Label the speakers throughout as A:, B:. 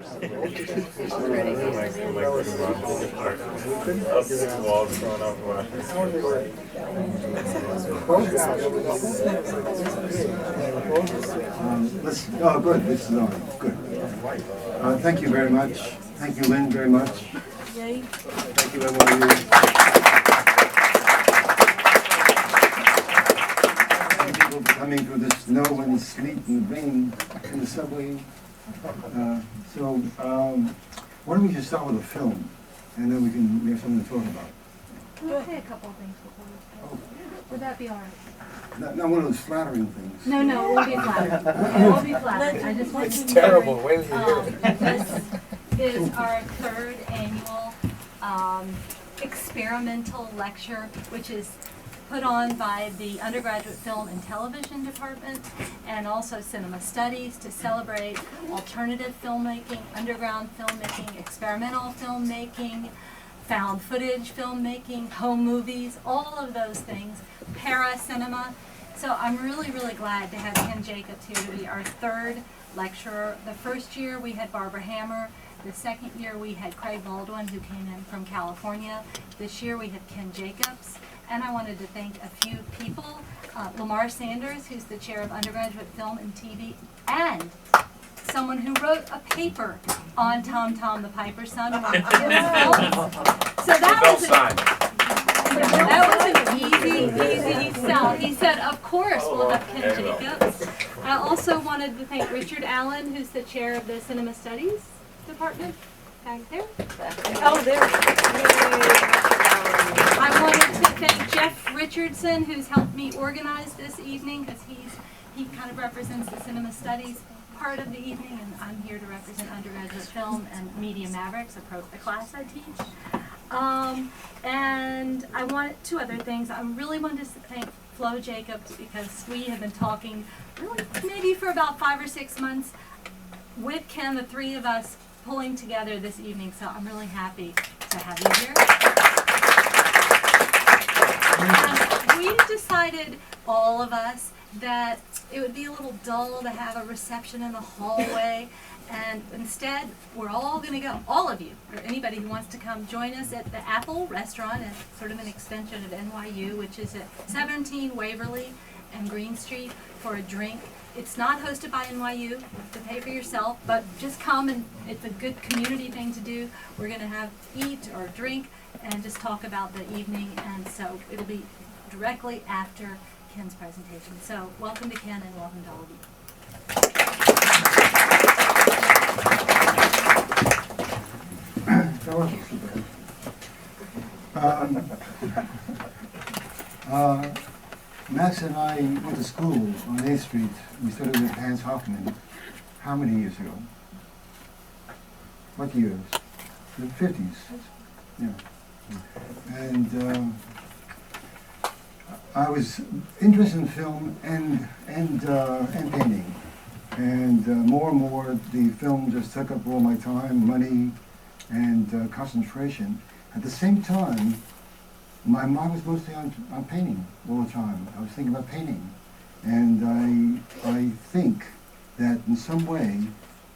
A: Oh, good. This is on. Good. Thank you very much. Thank you, Lynn, very much.
B: Yay.
A: Thank you, everyone. Thank you for coming through the snow and the sleet and the rain in the subway. Why don't we just start with a film, and then we have something to talk about.
B: We'll say a couple of things before we start. Would that be all right?
A: Not one of those flattering things.
B: No, it won't be flattering. It won't be flattering. I just want to
C: It's terrible. Wait till you hear it.
B: This is our third annual experimental lecture, which is put on by the undergraduate film and television department and also cinema studies to celebrate alternative filmmaking, underground filmmaking, experimental filmmaking, found footage filmmaking, home movies, all of those things, paracinema. So I'm really, really glad to have Ken Jacobs here to be our third lecturer. The first year we had Barbara Hammer. The second year we had Craig Baldwin, who came in from California. This year we have Ken Jacobs. And I wanted to thank a few people, Lamar Sanders, who's the chair of undergraduate film and TV, and someone who wrote a paper on Tom Tom the Piper's Son. So that was an easy sell. He said, of course, we'll have Ken Jacobs. I also wanted to thank Richard Allen, who's the chair of the Cinema Studies Department. Back there.
D: Oh, there.
B: I wanted to thank Jeff Richardson, who's helped me organize this evening, because he kind of represents the Cinema Studies part of the evening, and I'm here to represent undergraduate film and media mavericks, a class I teach. And I wanted two other things. I really wanted to thank Flo Jacobs, because we have been talking really maybe for about 5 or 6 months with Ken, the three of us pulling together this evening. So I'm really happy to have you here. And we decided, all of us, that it would be a little dull to have a reception in the hallway, and instead we're all going to go, all of you, or anybody who wants to come, join us at the Apple Restaurant, at sort of an extension of NYU, which is at 17 Waverly and Green Street, for a drink. It's not hosted by NYU, you have to pay for yourself, but just come, and it's a good community thing to do. We're going to eat or drink and just talk about the evening, and so it'll be directly after Ken's presentation. So welcome to Ken, and welcome to all
A: of you. Max and I went to school on 8th Street. We studied with Hans Hoffman. How many years ago? What years? The 50s. Yeah. And I was interested in film and painting, and more and more the film just took up all my time, money, and concentration. At the same time, my mind was mostly on painting all the time. I was thinking about painting, and I think that in some way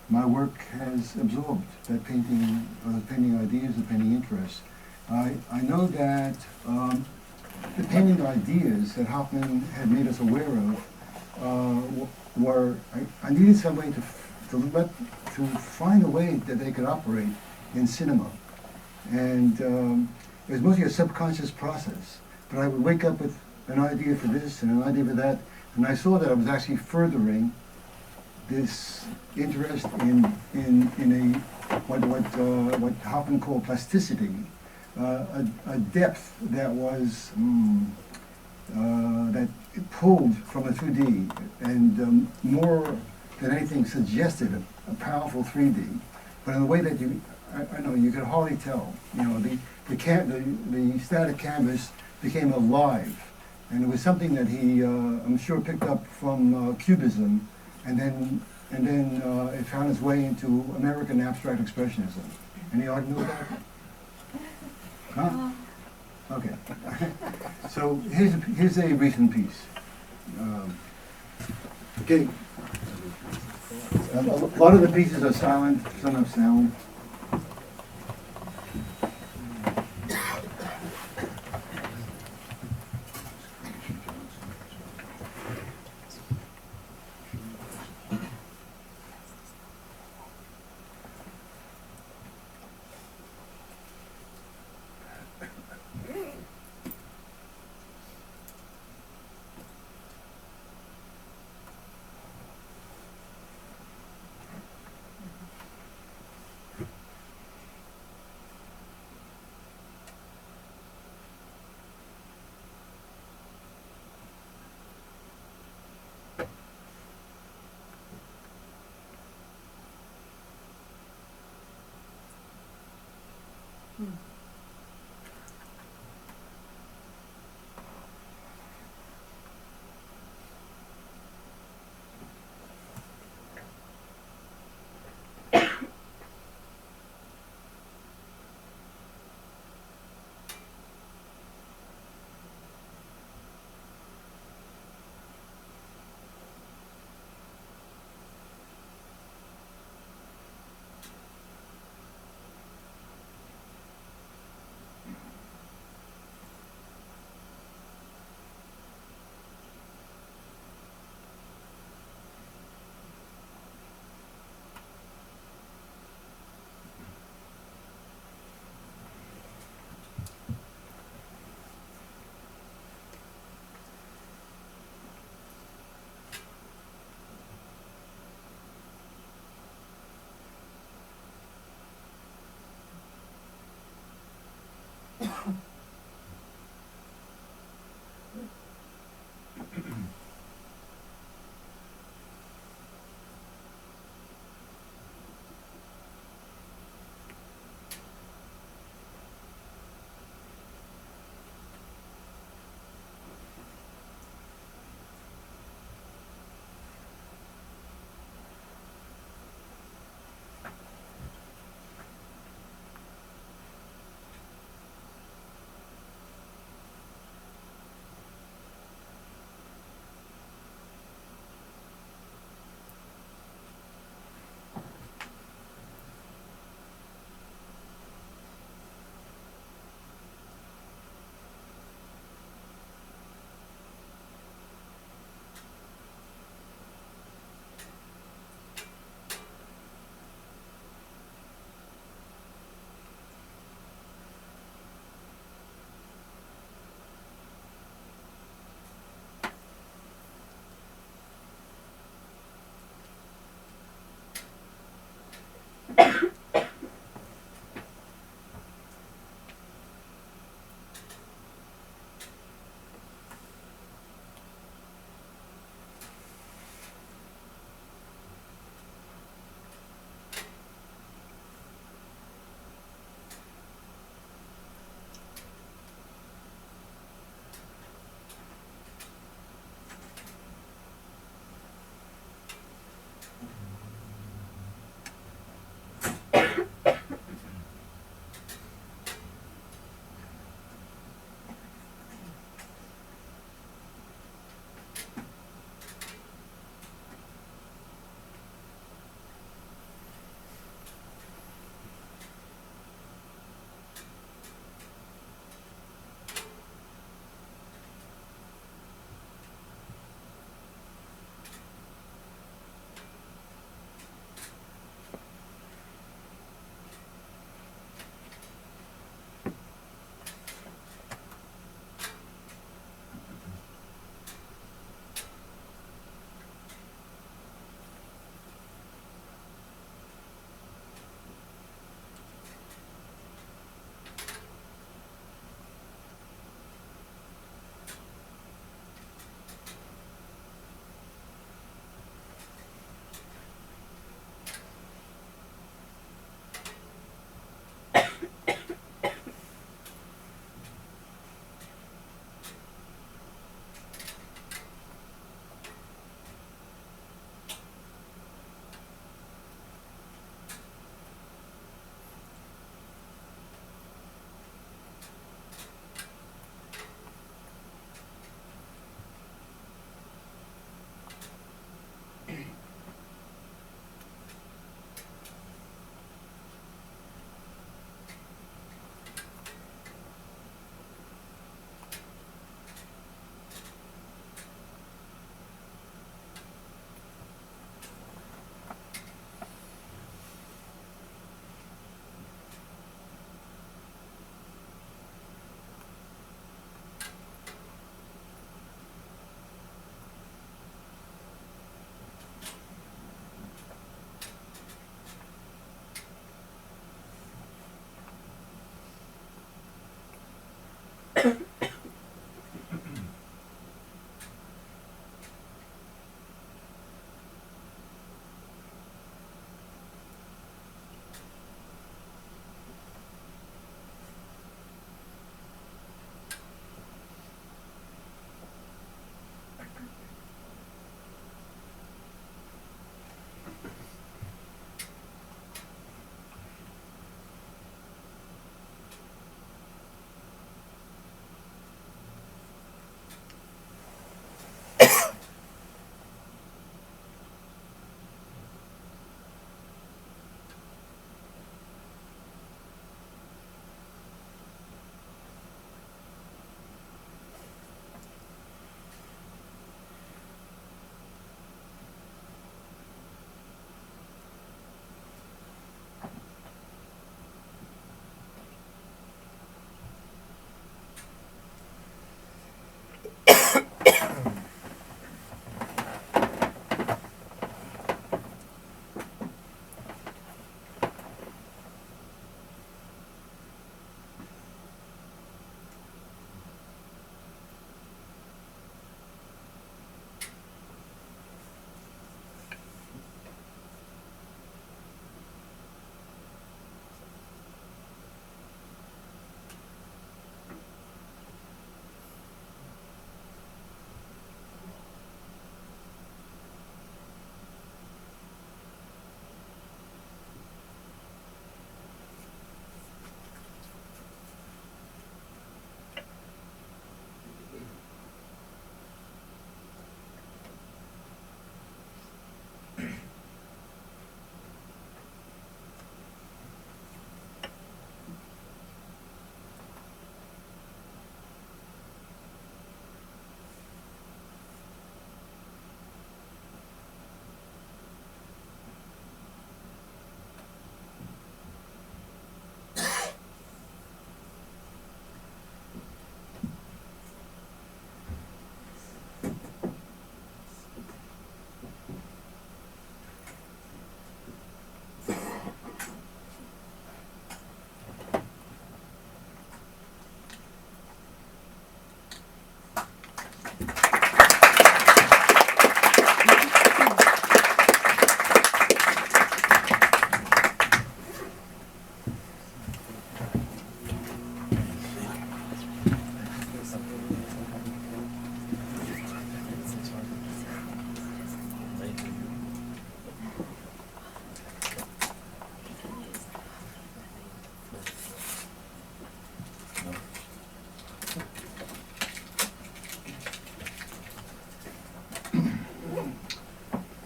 A: my work has absorbed that painting, the painting ideas, the painting interests. I know that the painting ideas that Hoffman had made us aware of were, I needed some way to find a way that they could operate in cinema. And it was mostly a subconscious process. But I would wake up with an idea for this and an idea for that, and I saw that I was actually furthering this interest in what Hoffman called plasticity, a depth that was that pulled from the 2D, and more than anything suggested a powerful 3D, but in a way that I know you could hardly tell. You know, the static canvas became alive, and it was something that he, I'm sure, picked up from Cubism, and then it found its way into American abstract expressionism. Any argument with that? Huh? Okay. So here's a recent piece. Okay. A lot of the pieces are silent, some have sound.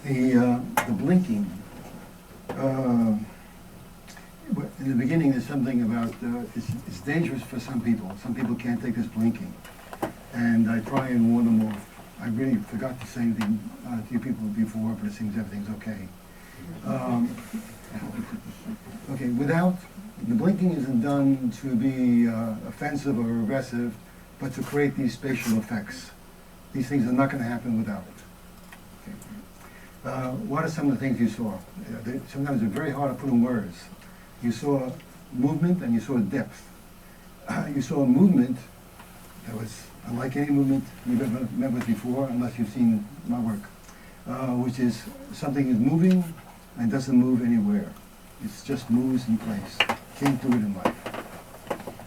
A: The blinking. In the beginning, there's something about it's dangerous for some people. Some people can't take this blinking, and I try and warn them off. I really forgot to say anything to you people before, but it seems everything's okay. Okay, without the blinking isn't done to be offensive or aggressive, but to create these spatial effects. These things are not going to happen without it. Okay. What are some of the things you saw? Sometimes they're very hard to put in words. You saw movement and you saw depth. You saw a movement that was unlike any movement you've ever met with before, unless you've seen my work, which is something is moving and doesn't move anywhere. It just moves in place. Can't do it in life.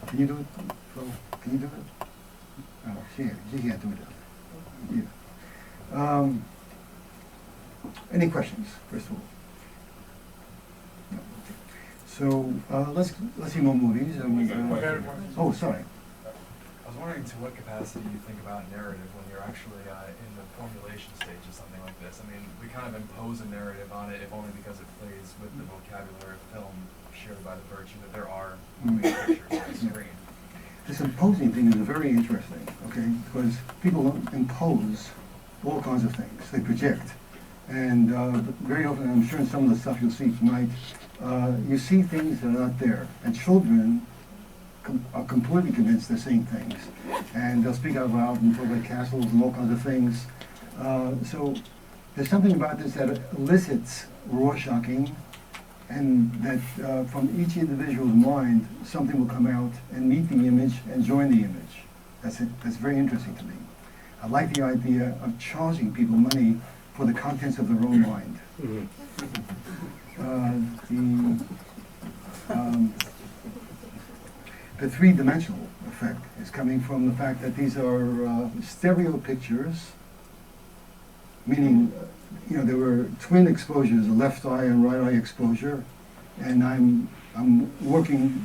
A: Can you do it, Flo? Can you do it? Oh, she can't do it. Yeah. Any questions, first of all? No. Okay. So let's see more movies. Oh, sorry.
D: I was wondering to what capacity you think about narrative when you're actually in the formulation stage of something like this. I mean, we kind of impose a narrative on it, if only because it plays with the vocabulary of film shared by the virtue that there are moving pictures on the screen.
A: This imposing thing is very interesting, okay? Because people impose all kinds of things. They project. And very often, I'm sure in some of the stuff you'll see tonight, you see things that are not there. And children are completely convinced they're seeing things. And they'll speak out loud and talk about castles and all kinds of things. So there's something about this that elicits Rorschaching, and that from each individual's mind, something will come out and meet the image and join the image. That's very interesting to me. I like the idea of charging people money for the contents of their own mind. The three-dimensional effect is coming from the fact that these are stereo pictures, meaning, there were twin exposures, a left eye and right eye exposure, and I'm working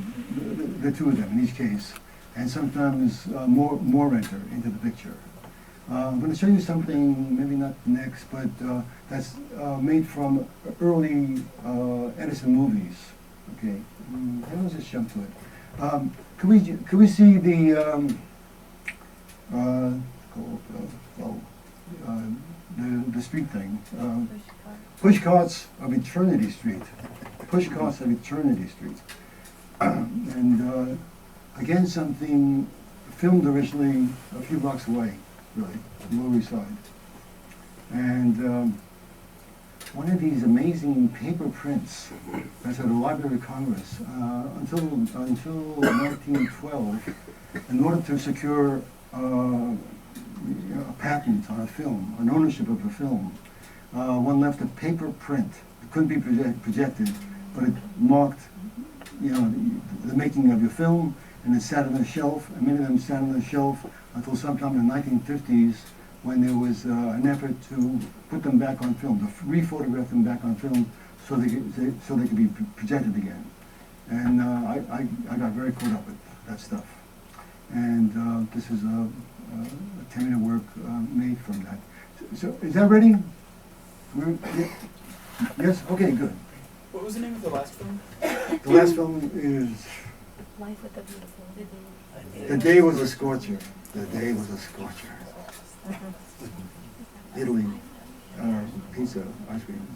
A: the two of them in each case, and sometimes more enter into the picture. I'm going to show you something, maybe not next, but that's made from early Edison movies. Okay, let's just jump to it. Could we see the the street thing? Push carts of Eternity Street. Push carts of Eternity Street. And again, something filmed originally a few blocks away, really, Lower East Side. And one of these amazing paper prints that's at the Library of Congress until 1912, in order to secure a patent on a film, an ownership of a film, one left a paper print. It couldn't be projected, but it marked, the making of your film, and it sat on a shelf. And many of them sat on the shelf until sometime in the 1950s, when there was an effort to put them back on film, to re-photograph them back on film, so they could be projected again. And I got very caught up with that stuff. And this is a 10-minute work made from that. So is that ready? Yes? Okay, good.
E: What was the name of the last film?
A: The last film is
B: Life with the Beautiful.
A: The Day Was a Scorcher. The Day Was a Scorcher. Italy, pizza, ice cream.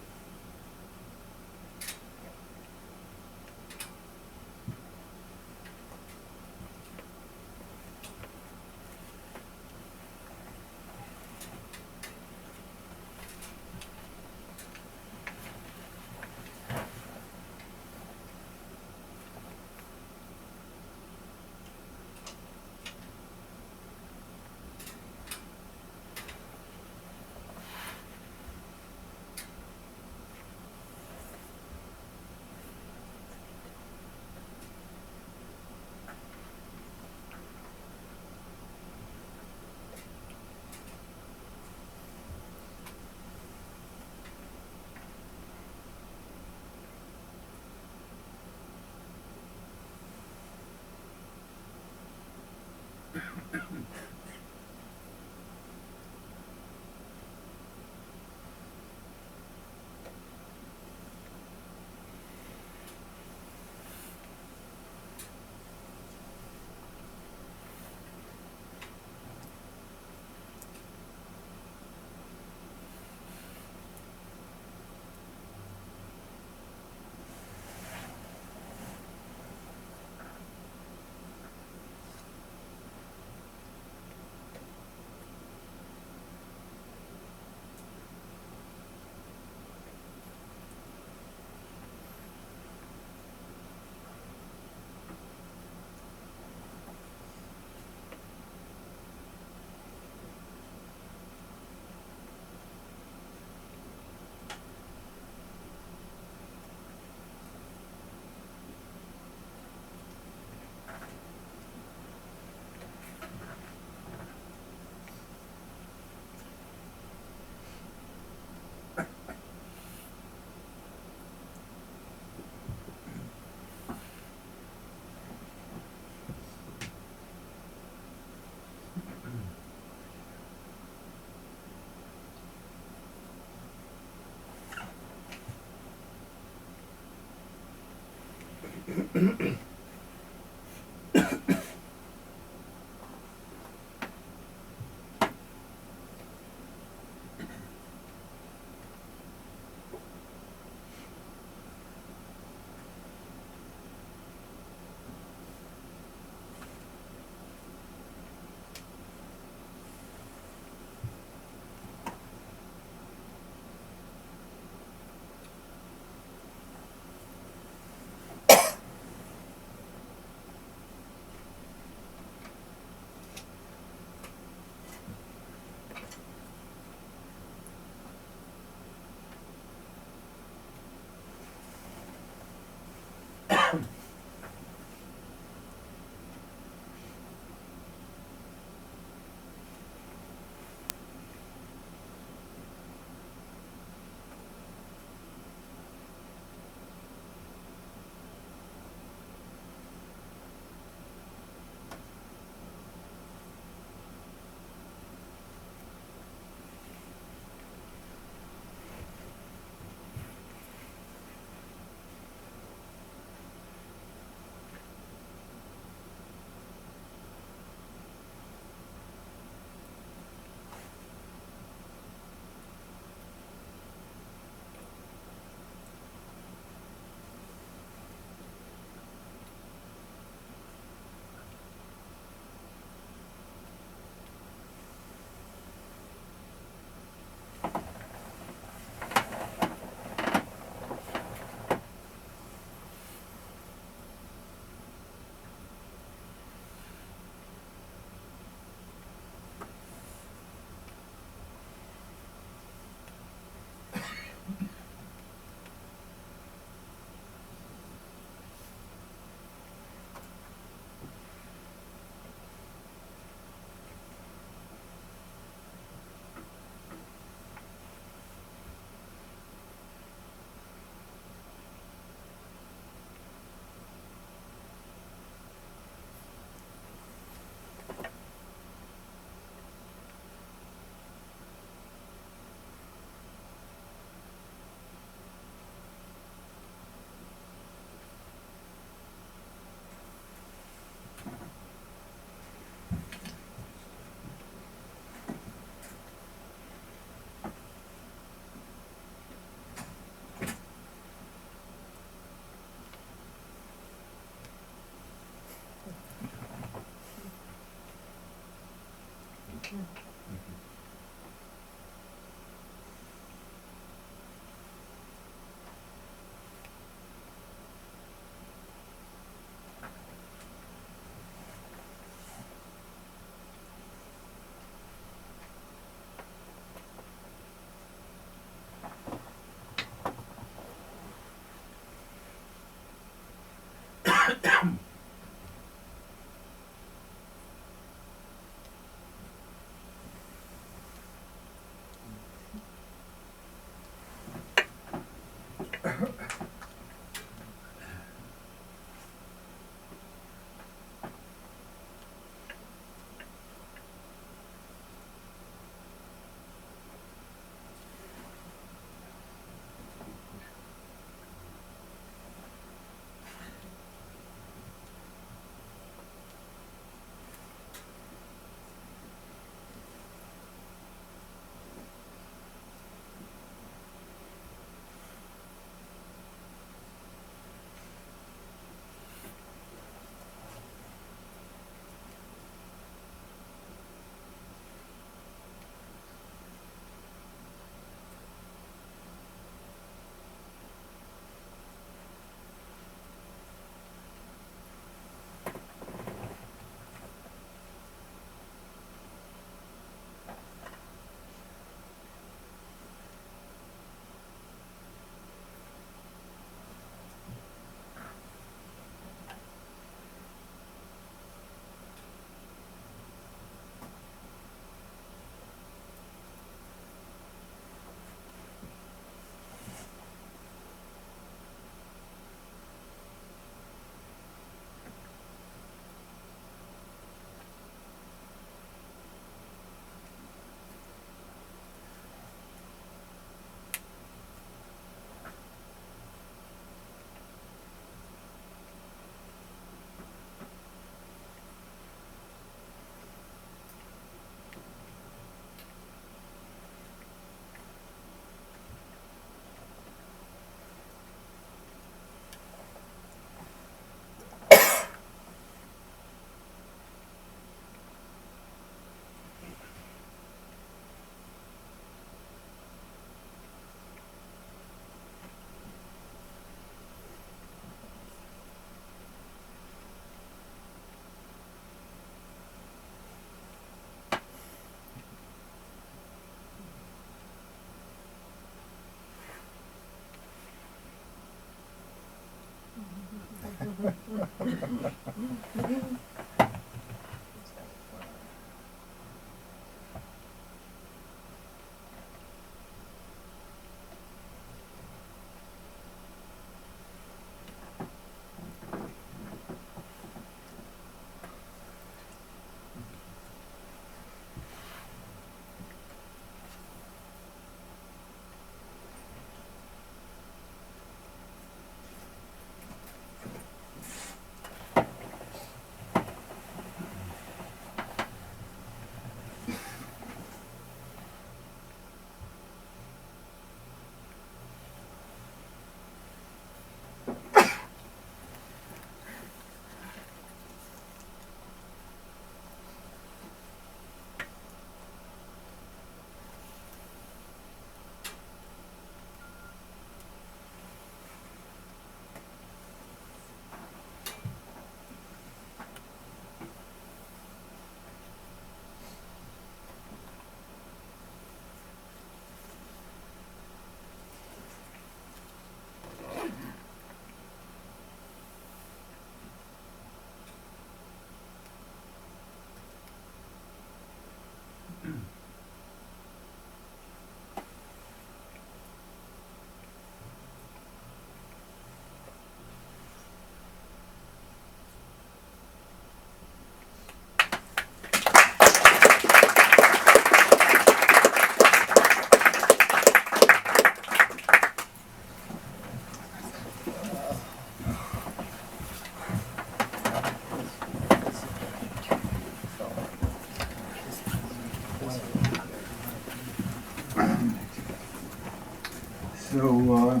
A: So,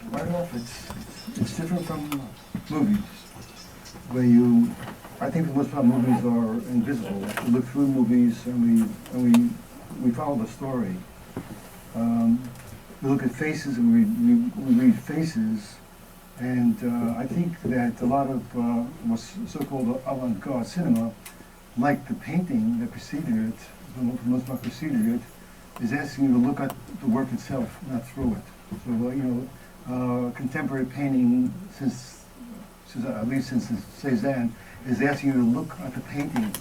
A: right off, it's different from movies, where I think the most part movies are invisible. We look through movies and we follow the story. We look at faces and we read faces, and I think that a lot of what's so-called avant-garde cinema, like the painting that preceded it, for the most part preceded it, is asking you to look at the work itself, not through it. So, contemporary painting, at least since Cézanne, is asking you to look at the painting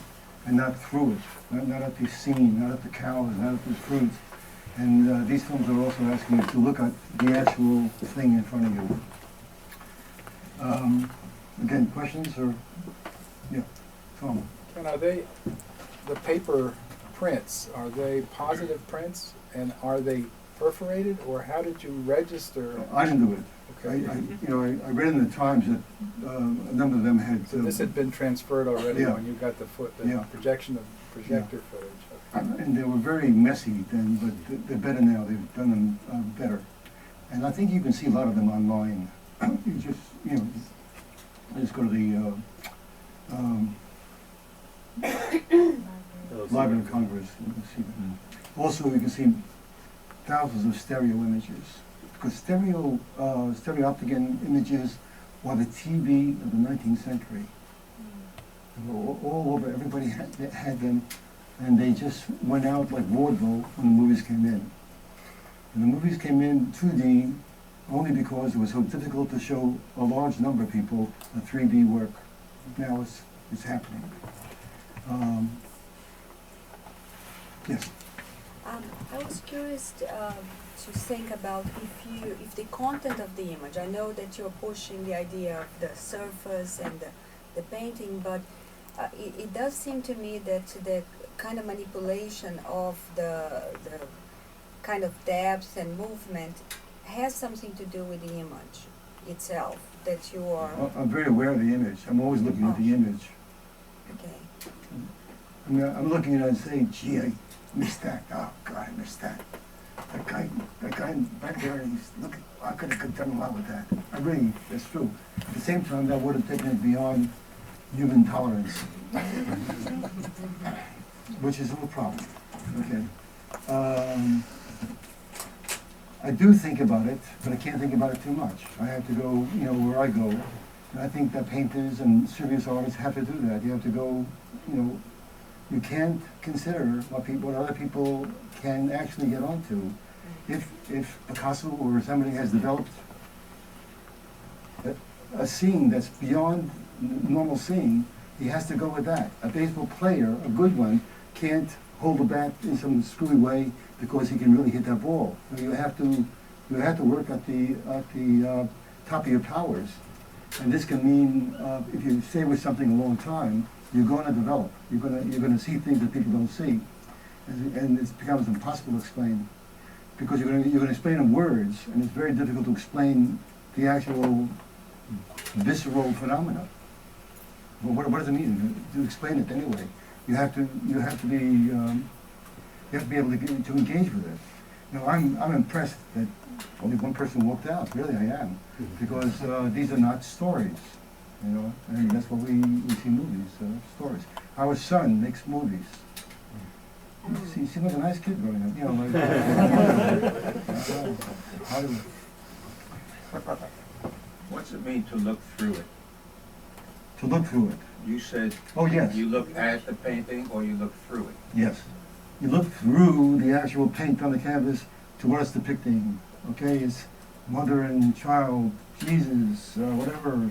A: and not through it, not at the scene, not at the cows, not at the fruits. And these films are also asking you to look at the actual thing in front of you. Again, questions or, yeah, Tom?
C: And are they, the paper prints, are they positive prints, and are they perforated, or how did you register?
A: I didn't do it.
C: Okay.
A: I read in the Times that a number of them had.
C: So this had been transferred already
A: Yeah.
C: when you got the
A: Yeah.
C: projection of projector footage. Okay.
A: And they were very messy then, but they're better now. They've done them better. And I think you can see a lot of them online. You just go to the Library of Congress. You can see them. Also, you can see thousands of stereo images. Because stereoptic images were the TV of the 19th century. They were all over. Everybody had them. And they just went out like vaudeville when the movies came in. And the movies came in 2D only because it was so difficult to show a large number of people a 3D work. Now it's happening. Yes?
F: I was curious to think about if the content of the image, I know that you're pushing the idea of the surface and the painting, but it does seem to me that the kind of manipulation of the kind of depth and movement has something to do with the image itself, that you are...
A: I'm very aware of the image. I'm always looking at the image.
F: Okay.
A: I mean, I'm looking at it and saying, gee, I missed that. Oh, God, I missed that. That guy back there, he's looking, I could have done a lot with that. That's true. At the same time, that would have taken it beyond human tolerance, which is a little problem. Okay. I do think about it, but I can't think about it too much. I have to go, where I go. And I think that painters and serious artists have to do that. You have to go, you can't consider what other people can actually get onto. If Picasso or somebody has developed a scene that's beyond normal scene, he has to go with that. A baseball player, a good one, can't hold the bat in some screwy way because he can really hit that ball. You have to work at the top of your powers. And this can mean if you stay with something a long time, you're going to develop. You're going to see things that people don't see, and it becomes impossible to explain because you're going to explain in words, and it's very difficult to explain the actual visceral phenomena. Well, what does it mean to explain it anyway? You have to be able to engage with it. You know, I'm impressed that only one person walked out. Really, I am, because these are not stories. You know, and that's what we see movies, stories. Our son makes movies. He seems like a nice kid growing up. You know, like,
G: What's it mean to look through it?
A: to look through it.
G: You said
A: Oh yes.
G: you look at the painting or you look through it.
A: Yes. You look through the actual paint on the canvas to what it's depicting. Okay, it's mother and child, Jesus, whatever,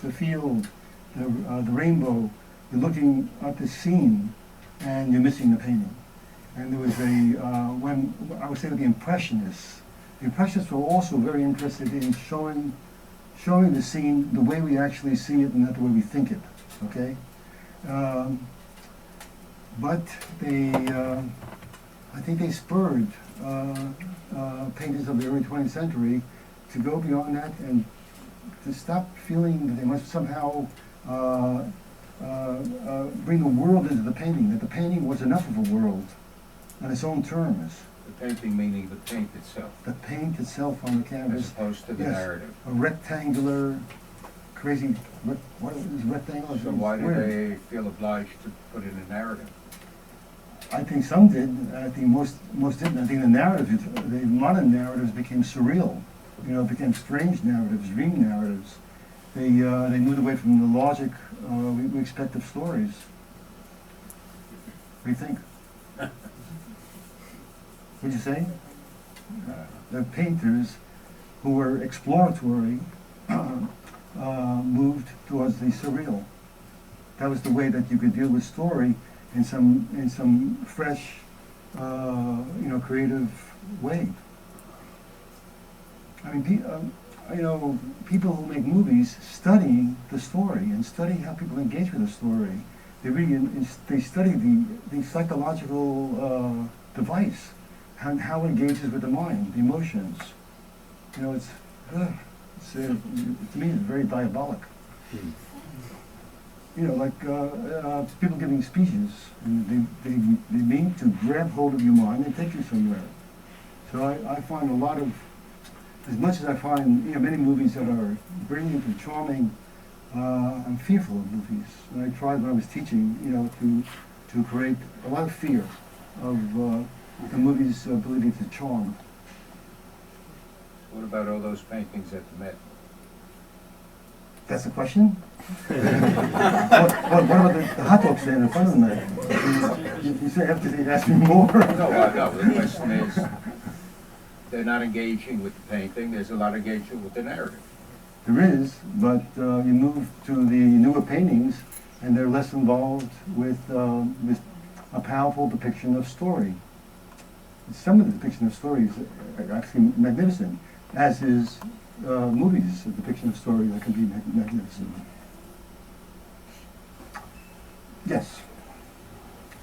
A: the field, the rainbow. You're looking at the scene, and you're missing the painting. And there was when I would say that the Impressionists were also very interested in showing the scene the way we actually see it and not the way we think it. Okay. But they, I think they spurred painters of the early 20th century to go beyond that and to stop feeling that they must somehow bring the world into the painting, that the painting was enough of a world on its own terms.
G: The painting meaning the paint itself,
A: The paint itself on the
G: as
A: canvas,
G: opposed to the
A: yes,
G: narrative.
A: a rectangular, crazy, what is rectangular?
G: So why did they feel obliged to put in a narrative?
A: I think some did. I think most didn't. I think the narratives, the modern narratives, became surreal. You know, became strange narratives, dream narratives. They moved away from the logic we expect of stories. What do you think? What'd you say? The painters who were exploratory moved towards the surreal. That was the way that you could deal with story in some fresh, creative way. I mean, people who make movies study the story and study how people engage with the story. They study the psychological device, how it engages with the mind, the emotions. You know, to me, it's very diabolic. You know, like people giving speeches, and they mean to grab hold of your mind and take you somewhere. So I find a lot of, as much as I find many movies that are brilliant and charming, I'm fearful of movies. And I tried when I was teaching, to create a lot of fear of the movie's ability to charm.
G: What about all those paintings at the Met?
A: That's the question? what about the hot dog stand in front of them? You say after they ask me more.
G: No, the question is, they're not engaging with the painting, there's a lot of engagement with the narrative.
A: There is, but you move to the newer paintings, and they're less involved with a powerful depiction of story. Some of the depiction of stories are actually magnificent, as is movies, a depiction of story that can be magnificent. Yes.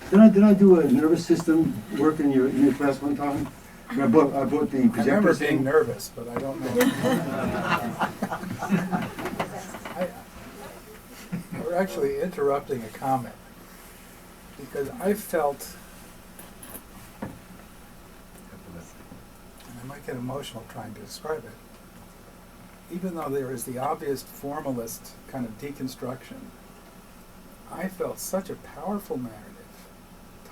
A: Did I do a nervous system work in your class one time? I bought the projector.
C: I remember
A: thing.
C: being nervous, but I don't know. We're actually interrupting a comment because I felt, and I might get emotional trying to describe it, even though there is the obvious formalist kind of deconstruction, I felt such a powerful narrative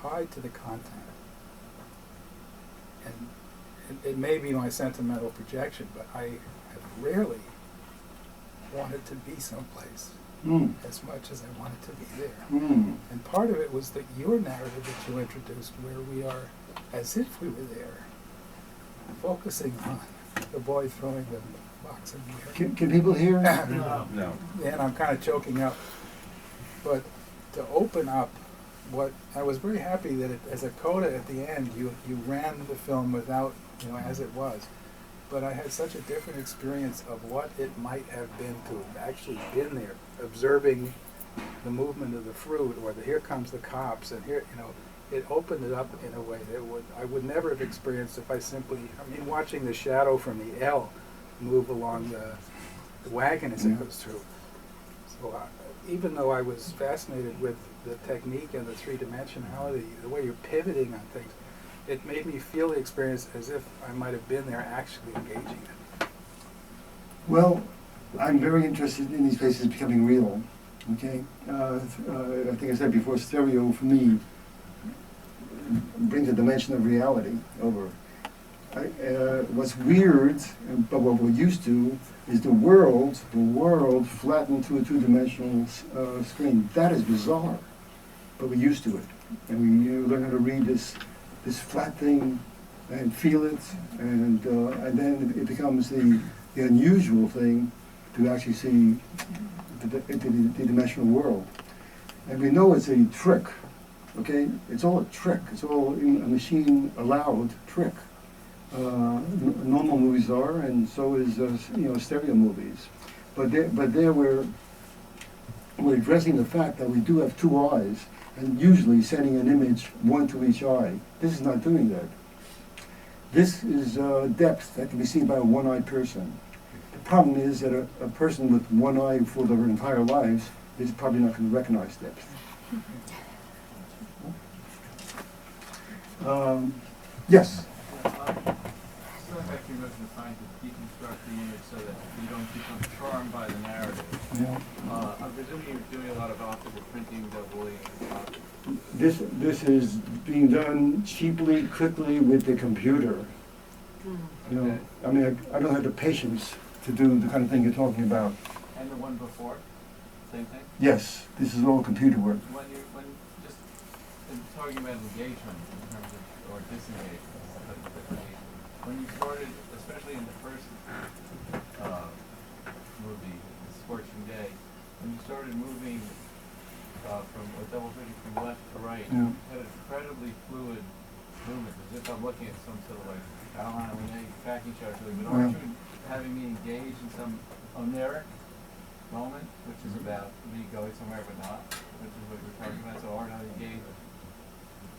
C: tied to the content. And it may be my sentimental projection, but I have rarely wanted to be someplace as much as I wanted to be there. And part of it was that your narrative that you introduced, where we are as if we were there, focusing on the boy throwing the box in here.
A: Can people hear?
G: No.
C: And I'm kind of choking up. But to open up, what I was very happy that as a coda at the end, you ran the film without, as it was. But I had such a different experience of what it might have been to have actually been there, observing the movement of the fruit, or here comes the cops, and here, it opened it up in a way that I would never have experienced if I simply, watching the shadow from the L move along the wagon as it goes through. So even though I was fascinated with the technique and the three-dimensionality, the way you're pivoting on things, it made me feel the experience as if I might have been there actually engaging it.
A: Well, I'm very interested in these places becoming real. Okay, I think I said before, stereo for me brings a dimension of reality over. What's weird, but what we're used to, is the world flattened to a two-dimensional screen. That is bizarre, but we're used to it, and we learn how to read this flat thing and feel it, and then it becomes the unusual thing to actually see the dimensional world. And we know it's a trick, okay? It's all a trick. It's all a machine-allowed trick. Normal movies are, and so is stereo movies. But there we're addressing the fact that we do have two eyes, and usually sending an image, one to each eye. This is not doing that. This is depth that can be seen by a one-eyed person. The problem is that a person with one eye for their entire lives is probably not going to recognize depth. Yes?
H: Going back to your notion of trying to deconstruct the image so that you don't become charmed by the narrative.
A: Yeah.
H: I'm presuming you're doing a lot of optical printing, doubling.
A: This is being done cheaply, quickly with the computer.
H: Okay.
A: I don't have the patience to do the kind of thing you're talking about.
H: And the one before? Same thing?
A: Yes, this is all computer work.
H: When just in talking about engagement in terms of, or disengagement, when you started, especially in the first movie, Scorching Day, when you started moving from a double vision from left to right,
A: Yeah.
H: you had an incredibly fluid movement, as if I'm looking at some sort of like outline, we know you track each other, but aren't you having me engage in some oniric moment, which is about me going somewhere but not, which is what we're talking about, so are not engaged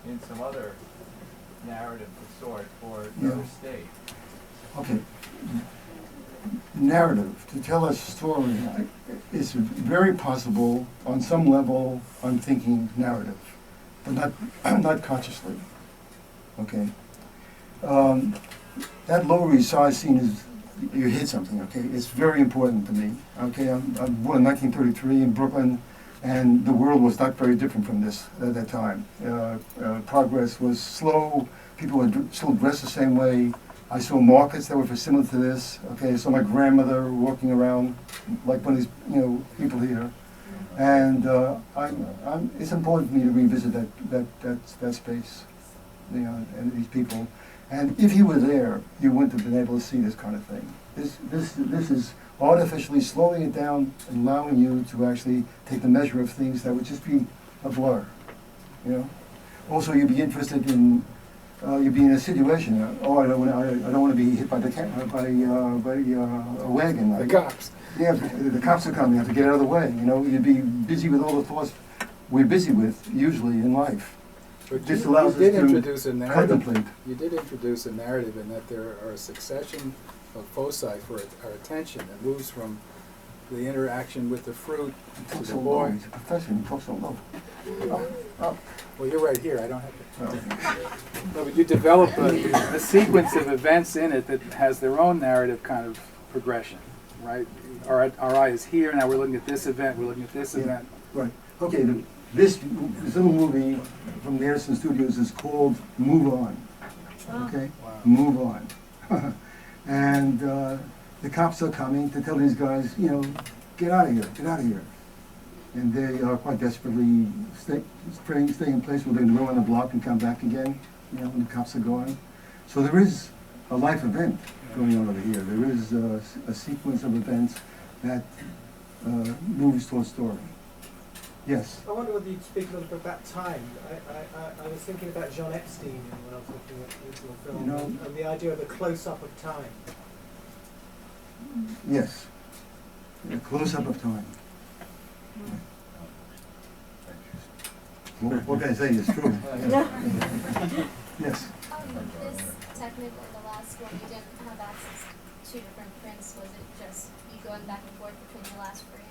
H: in some other narrative of sort or another state.
A: Okay. Narrative, to tell a story, is very possible. On some level, I'm thinking narrative, but not consciously. Okay. That Lower East Side scene is, you hit something, okay? It's very important to me. Okay, I'm born in 1933 in Brooklyn, and the world was not very different from this at that time. Progress was slow. People were still dressed the same way. I saw markets that were similar to this. Okay, I saw my grandmother walking around like one of these, people here. And it's important for me to revisit that space, and these people. And if you were there, you wouldn't have been able to see this kind of thing. This is artificially slowing it down and allowing you to actually take the measure of things that would just be a blur. Also, you'd be interested in. You'd be in a situation. I don't want to be hit by a wagon.
C: The cops.
A: Yeah, the cops are coming. I have to get out of the way. You'd be busy with all the thoughts we're busy with usually in life.
C: But
A: This
C: you
A: allows us
C: did
A: to
C: introduce a narrative.
A: contemplate.
C: You did introduce a narrative in that there are a succession of foci for our attention that moves from the interaction with the fruit to the boy.
A: He's a professor. He talks so low.
C: Well, you're right here. I don't have to. No, but you develop a sequence of events in it that has their own narrative kind of progression, right? Our eye is here. Now we're looking at this event. We're looking at this event.
A: Right. Okay. This little movie from the Edison Studios is called Move On. Okay?
C: Wow.
A: Move On. And the cops are coming to tell these guys, get out of here, get out of here. And they are quite desperately staying in place where they're going to go on the block and come back again, when the cops are gone. So there is a life event going on over here. There is a sequence of events that moves towards story. Yes.
I: I wonder whether you'd speak a little bit about time. I was thinking about John Epstein when I was looking at your film,
A: You know,
I: and the idea of the close-up of time.
A: Yes. A close-up of time. What can I say? It's true. Yes.
J: This technical, the last one, you didn't have access to two different prints. Was it just you going back and forth between the last frame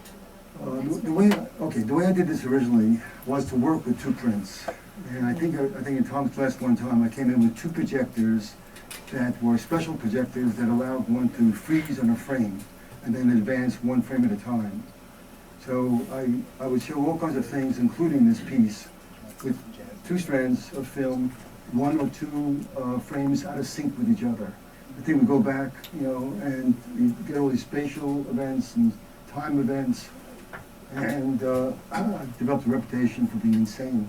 J: and
A: The way I did this originally was to work with two prints, and I think in Tom's class one time I came in with two projectors that were special projectors that allowed one to freeze on a frame and then advance one frame at a time. So I would show all kinds of things, including this piece, with two strands of film, one or two frames out of sync with each other. The thing would go back, and you get all these spatial events and time events, and I developed a reputation for being insane.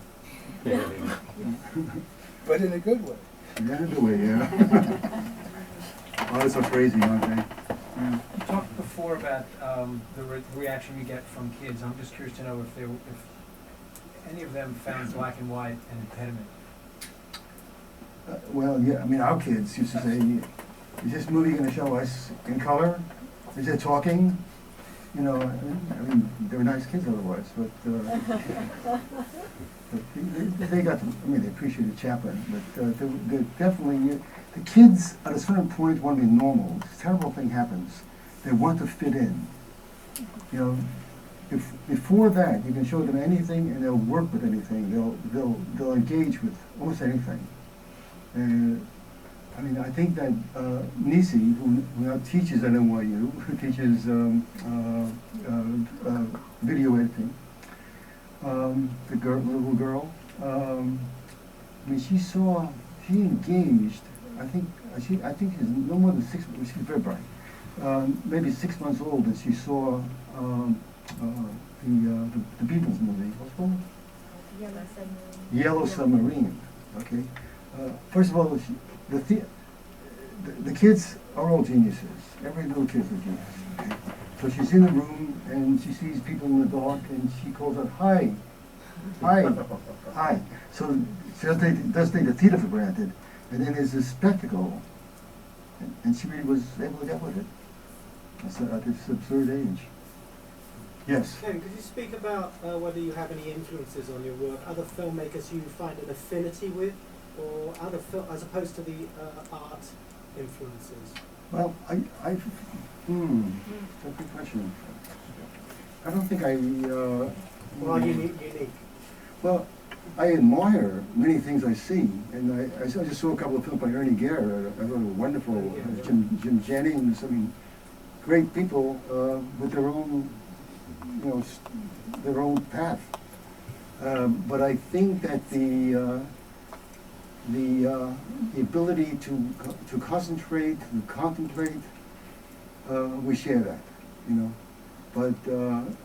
C: But in a good way.
A: In a good way, yeah. Oh, they're so crazy, aren't they? Yeah.
K: You talked before about the reaction you get from kids. I'm just curious to know if any of them found black and white an impediment.
A: Well, yeah, I mean, our kids used to say, is this movie going to show us in color? Is it talking? I mean, they were nice kids otherwise, but they got to, they appreciated Chaplin, but they're definitely, the kids at a certain point want to be normal. This terrible thing happens. They want to fit in. Before that, you can show them anything and they'll work with anything. They'll engage with almost anything. I think that Nisi, who now teaches at NYU, who teaches video editing, the little girl, she engaged. I think she's no more than 6. She's very bright. Maybe 6 months old, and she saw the Beatles movie. What's it called?
F: Yellow Submarine.
A: Yellow Submarine. Okay. First of all, the kids are all geniuses. Every little kid's a genius. Okay? So she's in the room and she sees people in the dark and she calls out, "Hi, hi, hi." So she does take the theater for granted, and then there's this spectacle, and she really was able to get with it at this absurd age. Yes.
I: Ken, could you speak about whether you have any influences on your work, other filmmakers you find an affinity with, or other as opposed to the art influences?
A: Well, that's a good question. I don't think
I: unique.
A: Well, I admire many things I see, and I just saw a couple of films by Ernie Gehr. I thought they were wonderful. Jim Jennings. I mean, great people with their own, their own path. But I think that the ability to concentrate, to contemplate, we share that, But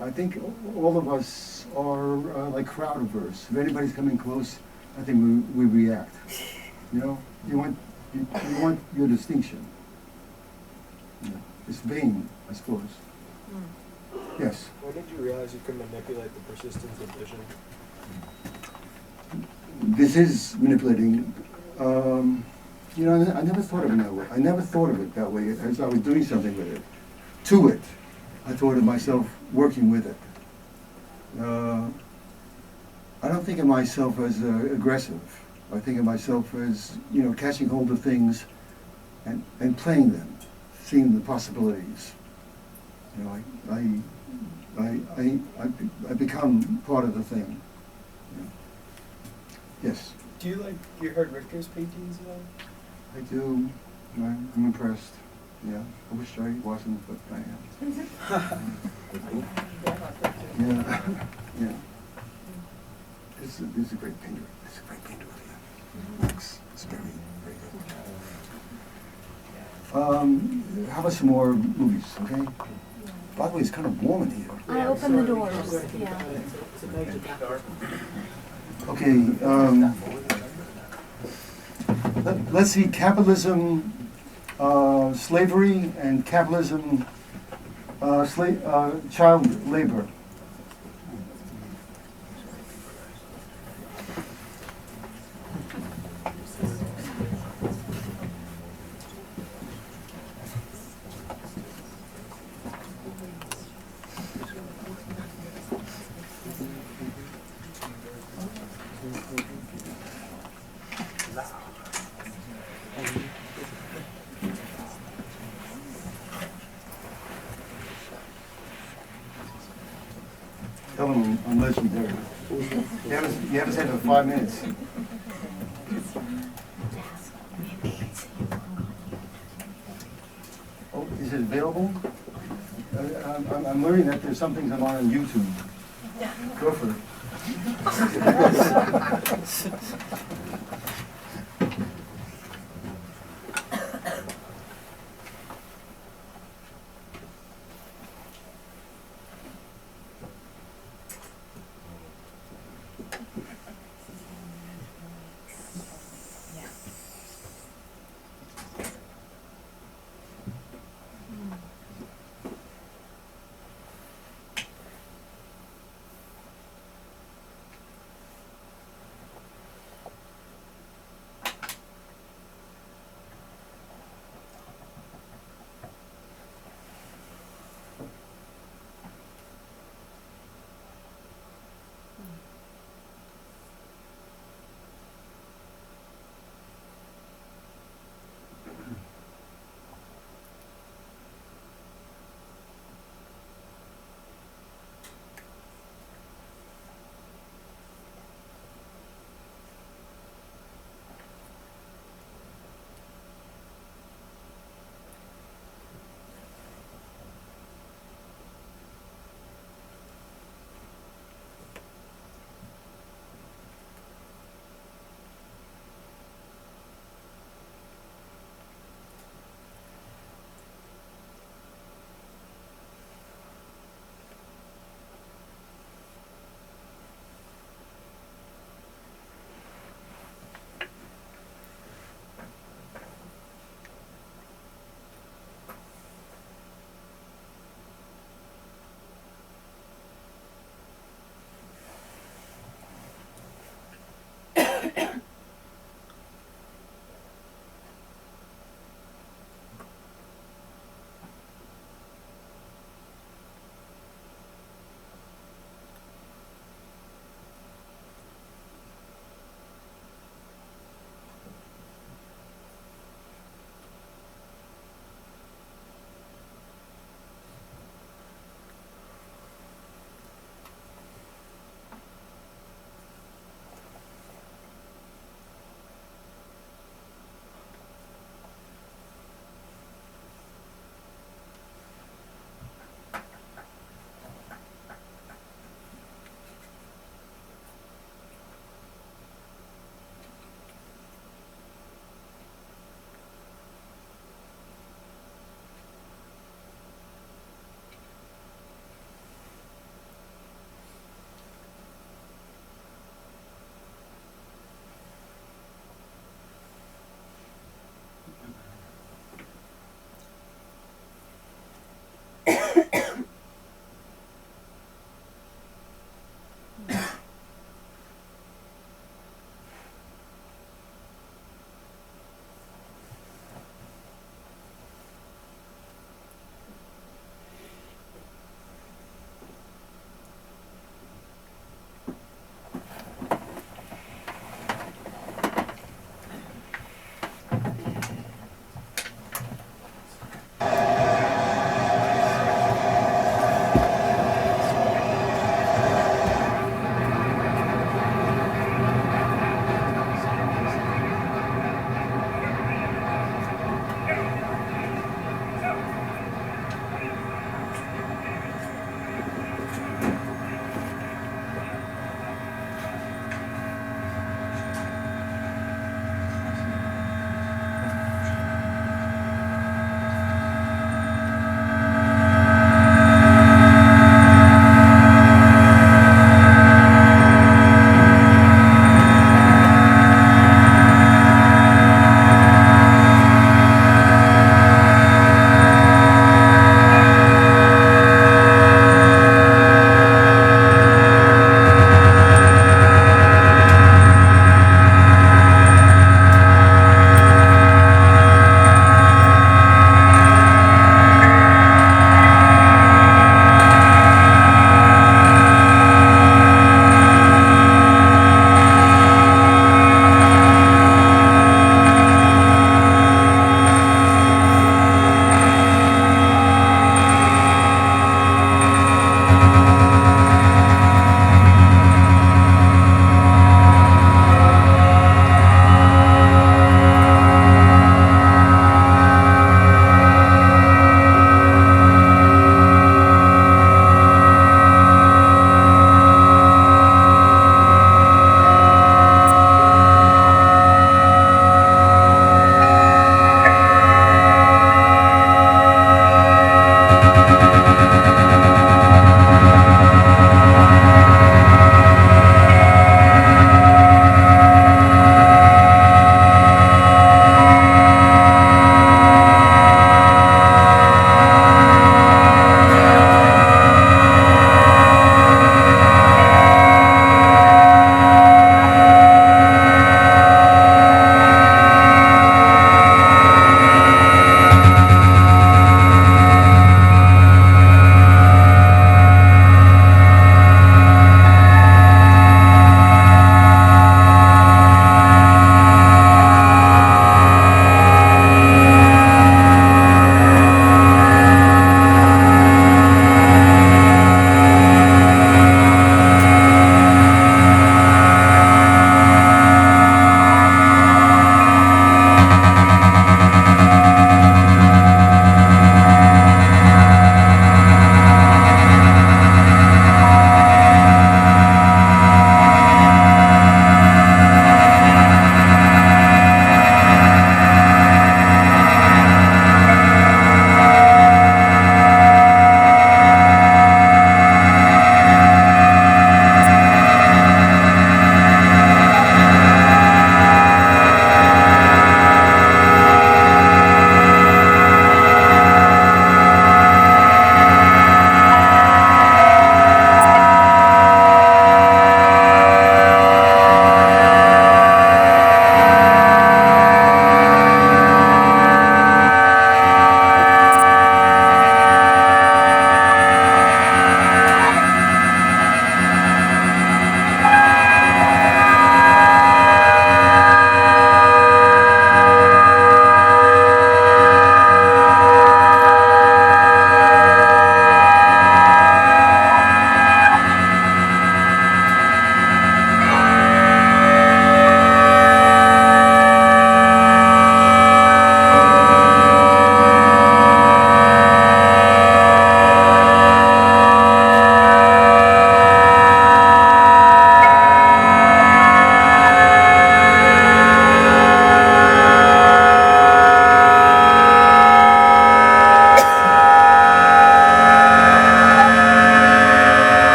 A: I think all of us are like crowd averse. If anybody's coming close, I think we react. You want your distinction. It's vain, I suppose. Yes.
E: When did you realize you could manipulate the persistence of vision?
A: This is manipulating. I never thought of it that way. I never thought of it that way as I was doing something with it. To it, I thought of myself working with it. I don't think of myself as aggressive. I think of myself as catching hold of things and playing them, seeing the possibilities. I become part of the thing. Yes.
E: Do you like Gerhard Richter's paintings at all?
A: I do. I'm impressed. Yeah. I wish I wasn't, but I am. Yeah. Yeah. This is a great painter. It's a great painter. It's very, very good. How about some more movies, okay? By the way, it's kind of warm in here.
B: I opened the doors, yeah.
I: It's a major gap.
A: Okay, let's see, capitalism slavery and capitalism, child labor. Tell them I'm legendary. You haven't said it for 5 minutes. Oh, is it available? I'm learning that there's some things I'm on YouTube. Go for it.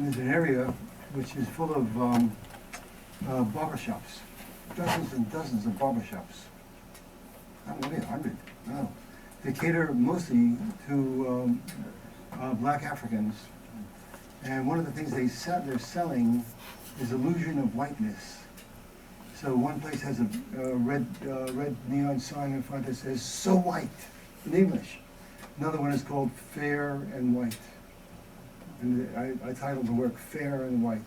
A: and there's an area which is full of barber shops, dozens and dozens of barber shops. Not maybe 100, no. They cater mostly to black Africans. And one of the things they're selling is illusion of whiteness. So one place has a red neon sign in front that says, "So white," in English. Another one is called Fair and White. And I titled the work Fair and White.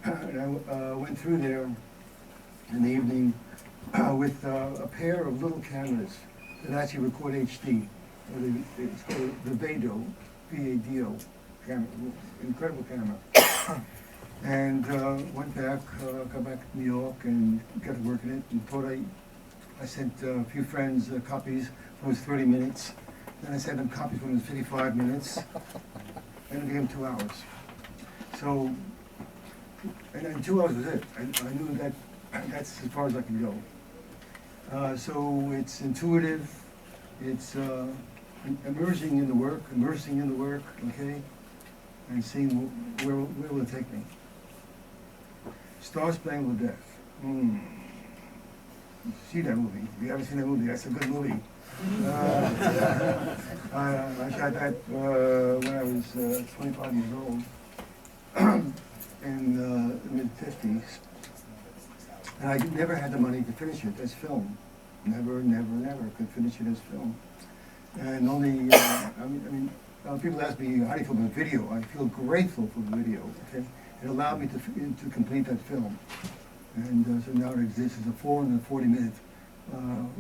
A: And I went through there in the evening with a pair of little cameras that actually record HD. It's called the Vado, V-A-D-O camera, incredible camera. And went back, got back to New York and got to work in it, and thought I sent a few friends copies when it was 30 minutes. Then I sent them copies when it was 55 minutes, and it became 2 hours. So, and then 2 hours was it. I knew that that's as far as I can go. So it's intuitive, it's immersing in the work, okay, and seeing where will it take me. Star Spangled Death. See that movie? If you haven't seen that movie, that's a good movie. I shot that when I was 25 years old, in the mid-50s. And I never had the money to finish it as film. Never could finish it as film. And only, people ask me, how do you feel about video? I feel grateful for the video, okay? It allowed me to complete that film. And so now it exists as a 440-minute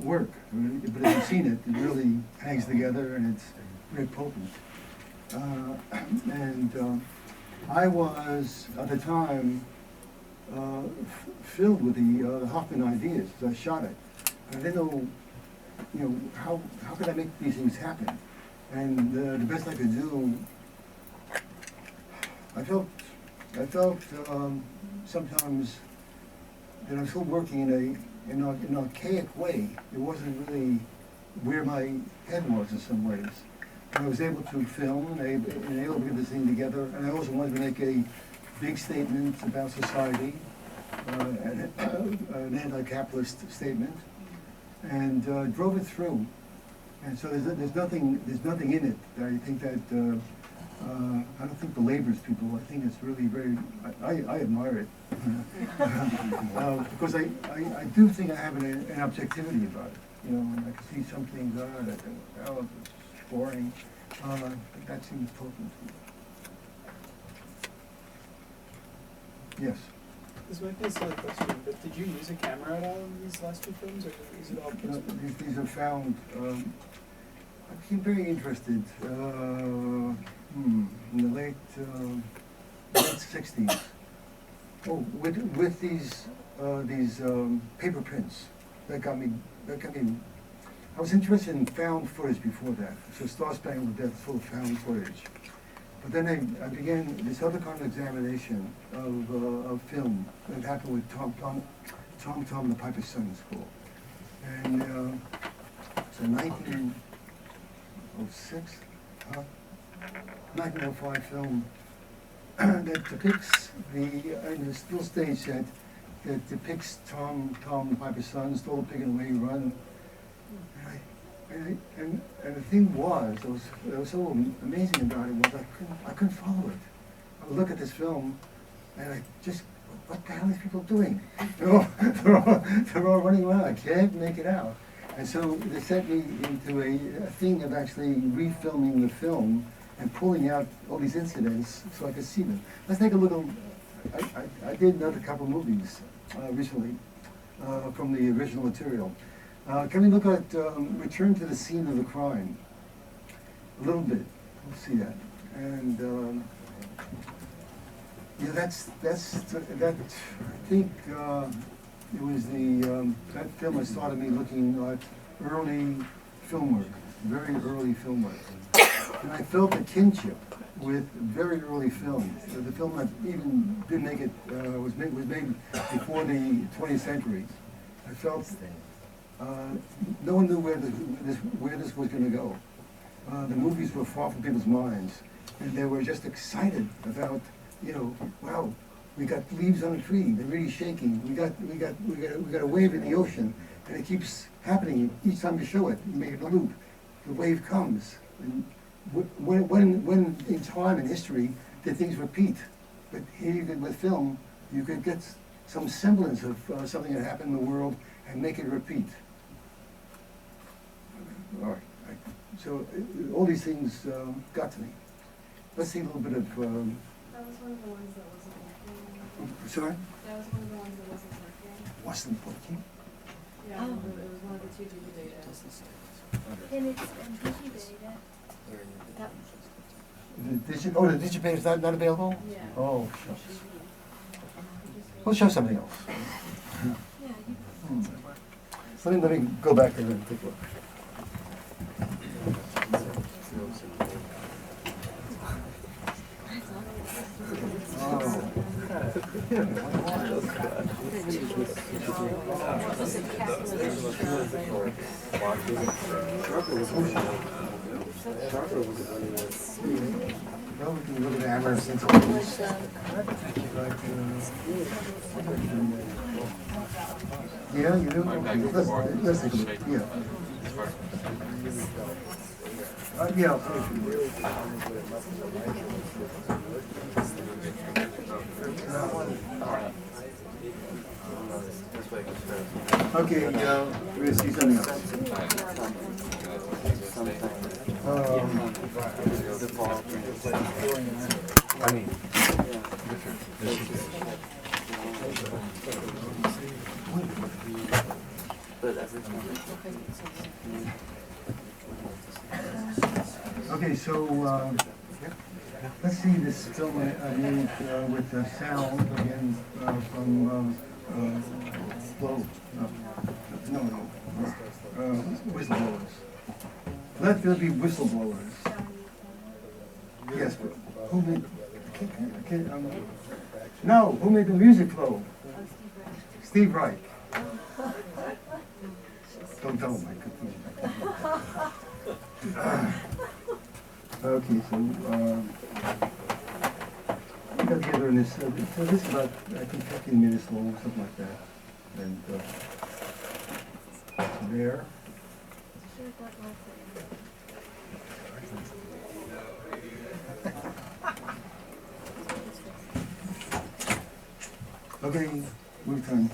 A: work. But if you've seen it, it really hangs together and it's very potent. I was, at the time, filled with the Hoffman ideas as I shot it. I didn't know, how could I make these things happen? And the best I could do, I felt sometimes that I was still working in an archaic way. It wasn't really where my head was in some ways. And I was able to film and able to get this thing together. And I also wanted to make a big statement about society, an anti-capitalist statement, and drove it through. And so there's nothing in it that I think that I don't think belabors people. I think it's really very. I admire it because I do think I have an objectivity about it. And I can see some things that it's boring. But that seems potent. Yes.
E: This might be a silly question, but did you use a camera at all in these last two films, or is it all principal?
A: These are found. I became very interested in the late 60s. Oh, with these paper prints that got me. I was interested in found footage before that. So Star Spangled Death is full of found footage. But then I began this other kind of examination of film that happened with Tom the Piper's Son School. And it's a 1906, 1905 film that depicts and the still stage set that depicts Tom the Piper's Son, stole a pig and away he run. And the thing was, what was so amazing about it was I couldn't follow it. I would look at this film, and I just, what the hell are these people doing? They're all running around. I can't make it out. And so they sent me into a thing of actually refilming the film and pulling out all these incidents so I could see them. Let's take a look at, I did another couple movies recently from the original material. Can we look at Return to the Scene of the Crime? A little bit. Let's see that. And yeah, that's that. I think it was that film that started me looking at early film work, very early film work, and I felt a kinship with very early films. The film that even didn't make it was made before the 20th century. I felt. No one knew where this was going to go. The movies were far from people's minds, and they were just excited about you know, wow, we got leaves on a tree, they're really shaking. We got a wave in the ocean, and it keeps happening each time you show it. You make it a loop. The wave comes. And when in time and history did things repeat? But here you could, with film, you could get some semblance of something that happened in the world and make it repeat. All right. So all these things got to me. Let's see a little bit of.
L: That was one of the ones that wasn't working.
A: Sorry?
L: That was one of the ones that wasn't working.
A: Wasn't working?
L: Yeah, I remember it was one of the two data.
J: And it's digidata.
A: The digipage is not available?
L: Yeah.
A: Oh, shucks. We'll show something else. Let me go back there and take a look. Well, we can look at the immerse since yeah, you do? Let's take a look. Yeah. Yeah, I'll put okay, we're gonna see something else. Okay, so let's see this film I made with sound again from whistleblowers. Let there be whistleblowers. Yes, but who made? No, who made the music flow? Steve Reich. Don't tell him I confused. Okay, so we got together in this. So this is about I think 15 minutes long, something like that, and there. Okay, move time.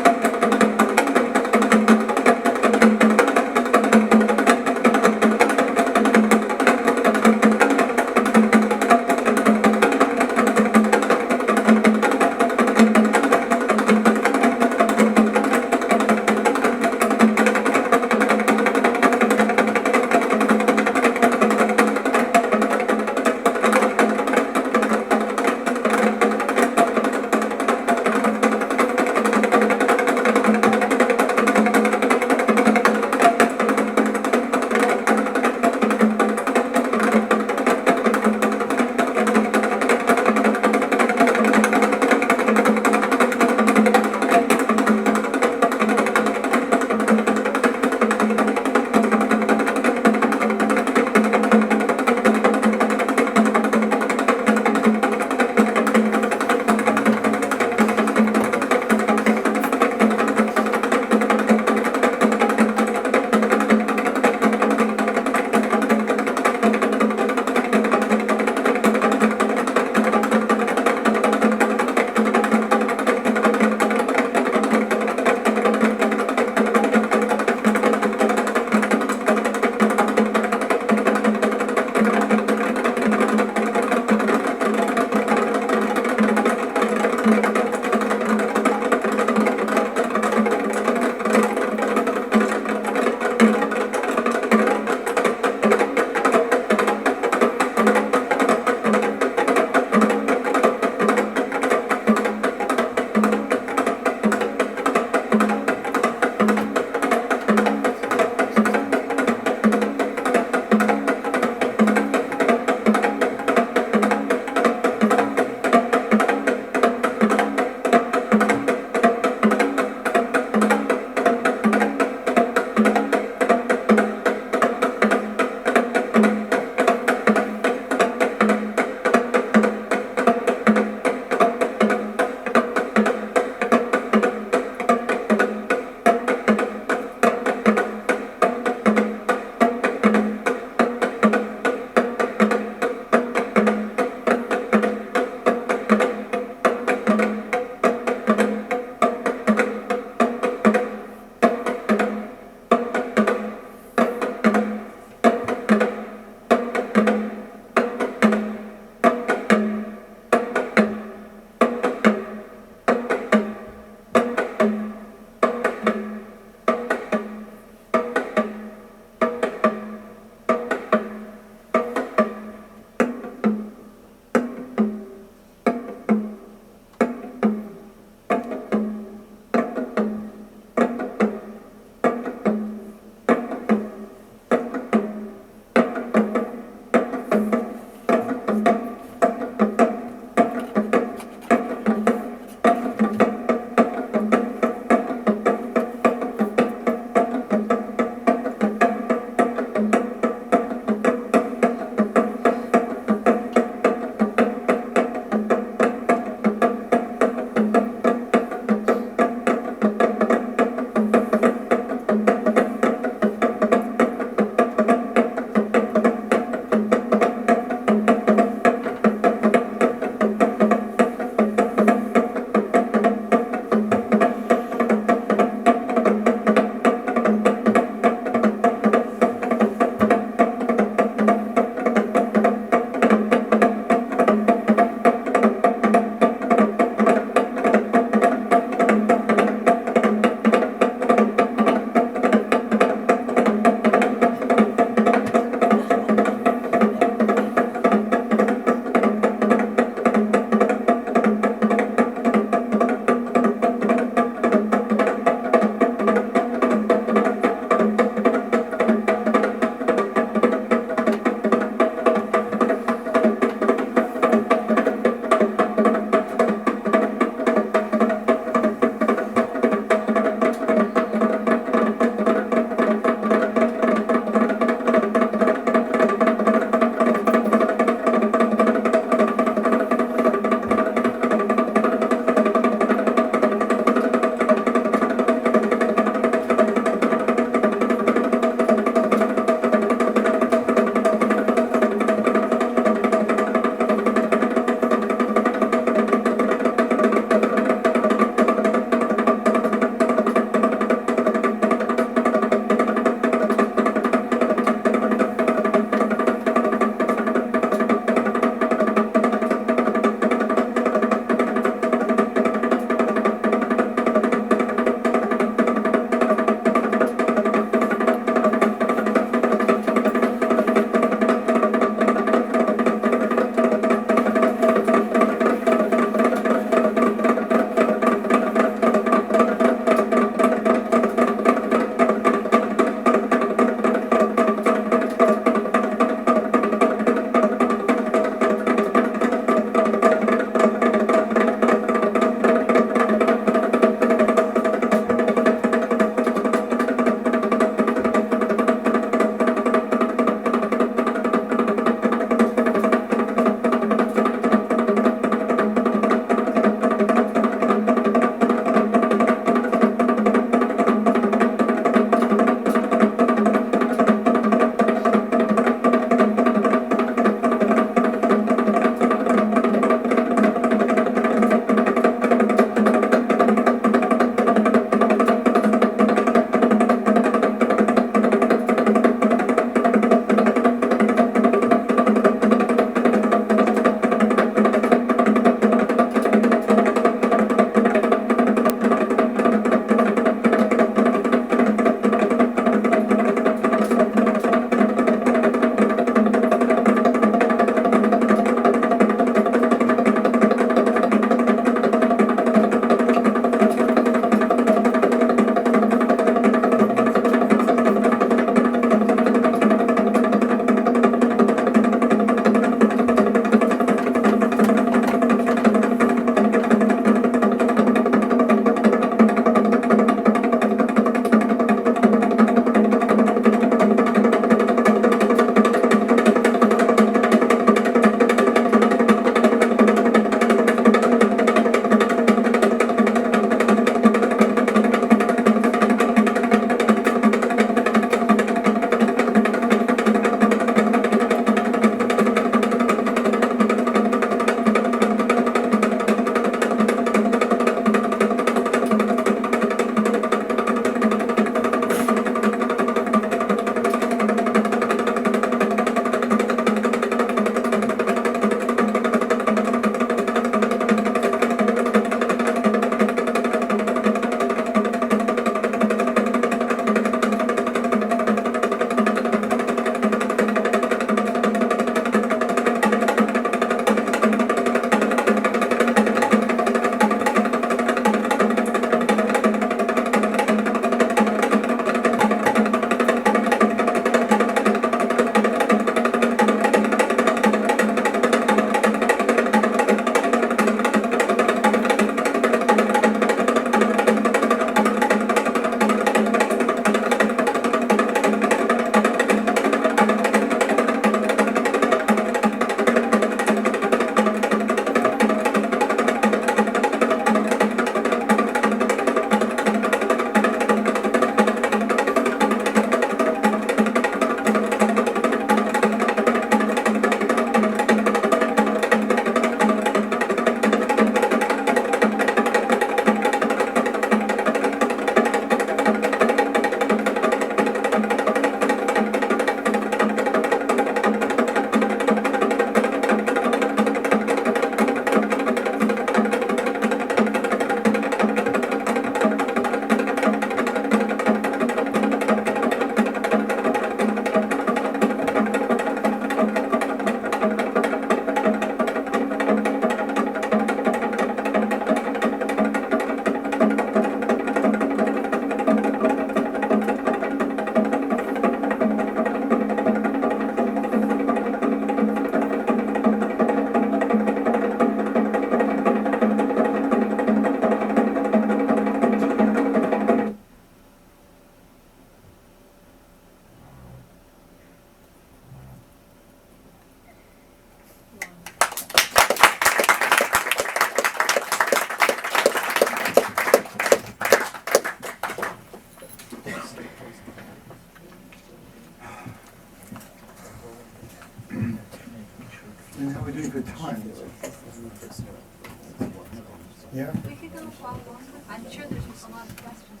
A: Yeah?
B: We could go while longer. I'm sure there's a lot of questions.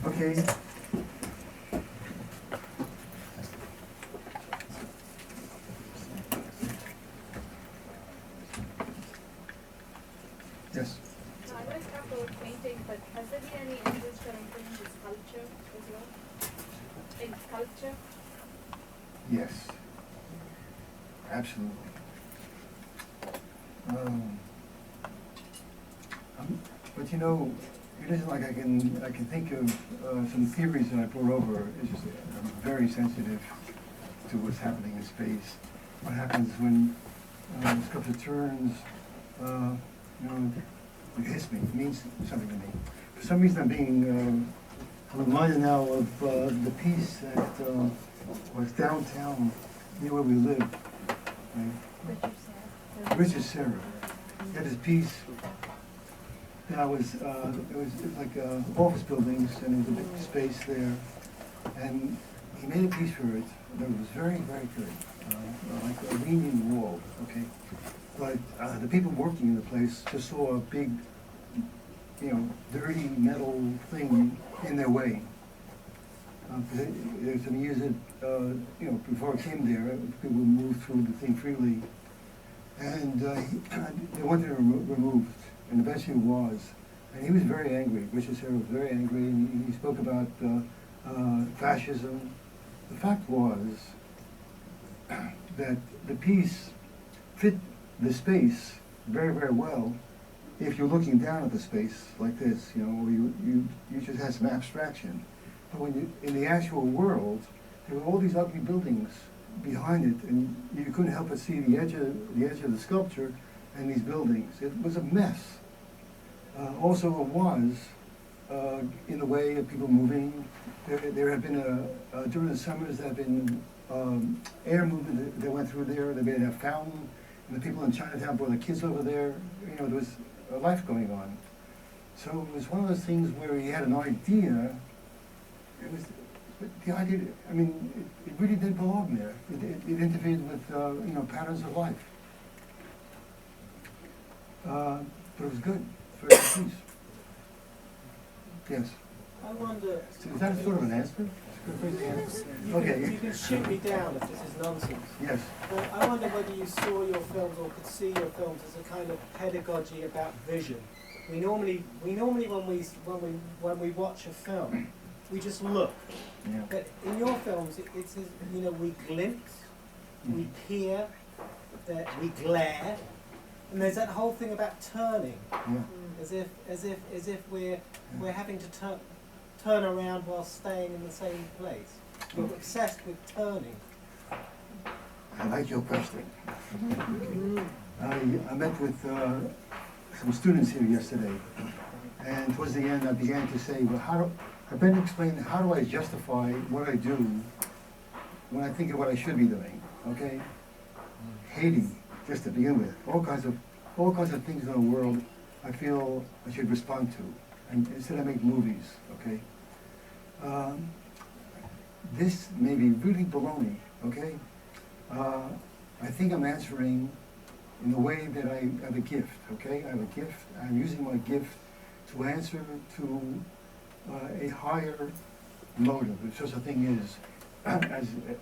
A: Okay. Yes.
L: No, I know it's talked about painting, but has there been any interest or influence in sculpture as well? In sculpture?
A: Yes. Absolutely. But you know, it isn't like I can think of some theories that I pour over. It's just I'm very sensitive to what's happening in space. What happens when the sculpture turns, you know, it hits me, it means something to me. For some reason I'm being reminded now of the piece that was downtown near where we live. Richard Serra. He had his piece that was, it was like office buildings, and there was a big space there. And he made a piece for it that was very, very good, like a leaning wall, okay? But the people working in the place just saw a big, you know, dirty metal thing in their way. They to use it, you know, before it came there, people moved through the thing freely. And they wanted it removed, and eventually it was. And he was very angry. Richard Serra was very angry, and he spoke about fascism. The fact was that the piece fit the space very, very well if you're looking down at the space like this, you know, where you just had some abstraction. But when you, in the actual world, there were all these ugly buildings behind it, and you couldn't help but see the edge of the sculpture and these buildings. It was a mess. Also, it was in the way of people moving. There had been during the summers there had been air movement that went through there. They made a fountain, and the people in Chinatown brought the kids over there. You know, there was a life going on. So it was one of those things where he had an idea. It was. But the idea, I mean, it really didn't belong there. It interfered with, you know, patterns of life. But it was good. It's very good piece. Yes.
I: I wonder.
A: Is that sort of an answer? Okay.
I: You can shoot me down if this is nonsense.
A: Yes.
I: But I wonder whether you saw your films or could see your films as a kind of pedagogy about vision. We normally when we watch a film, we just look.
A: Yeah.
I: But in your films, it's you know, we glimpse, we peer, we glare, and there's that whole thing about turning, as if we're having to turn around while staying in the same place. We're obsessed with turning.
A: I like your question. I met with some students here yesterday, and towards the end I began to say, well, I've been explaining how do I justify what I do when I think of what I should be doing, okay? Hating, just to begin with, all kinds of things in the world I feel I should respond to, and instead I make movies, okay? This may be really baloney, okay? I think I'm answering in the way that I have a gift, okay? I have a gift, I'm using my gift to answer to a higher motive, if such a thing is.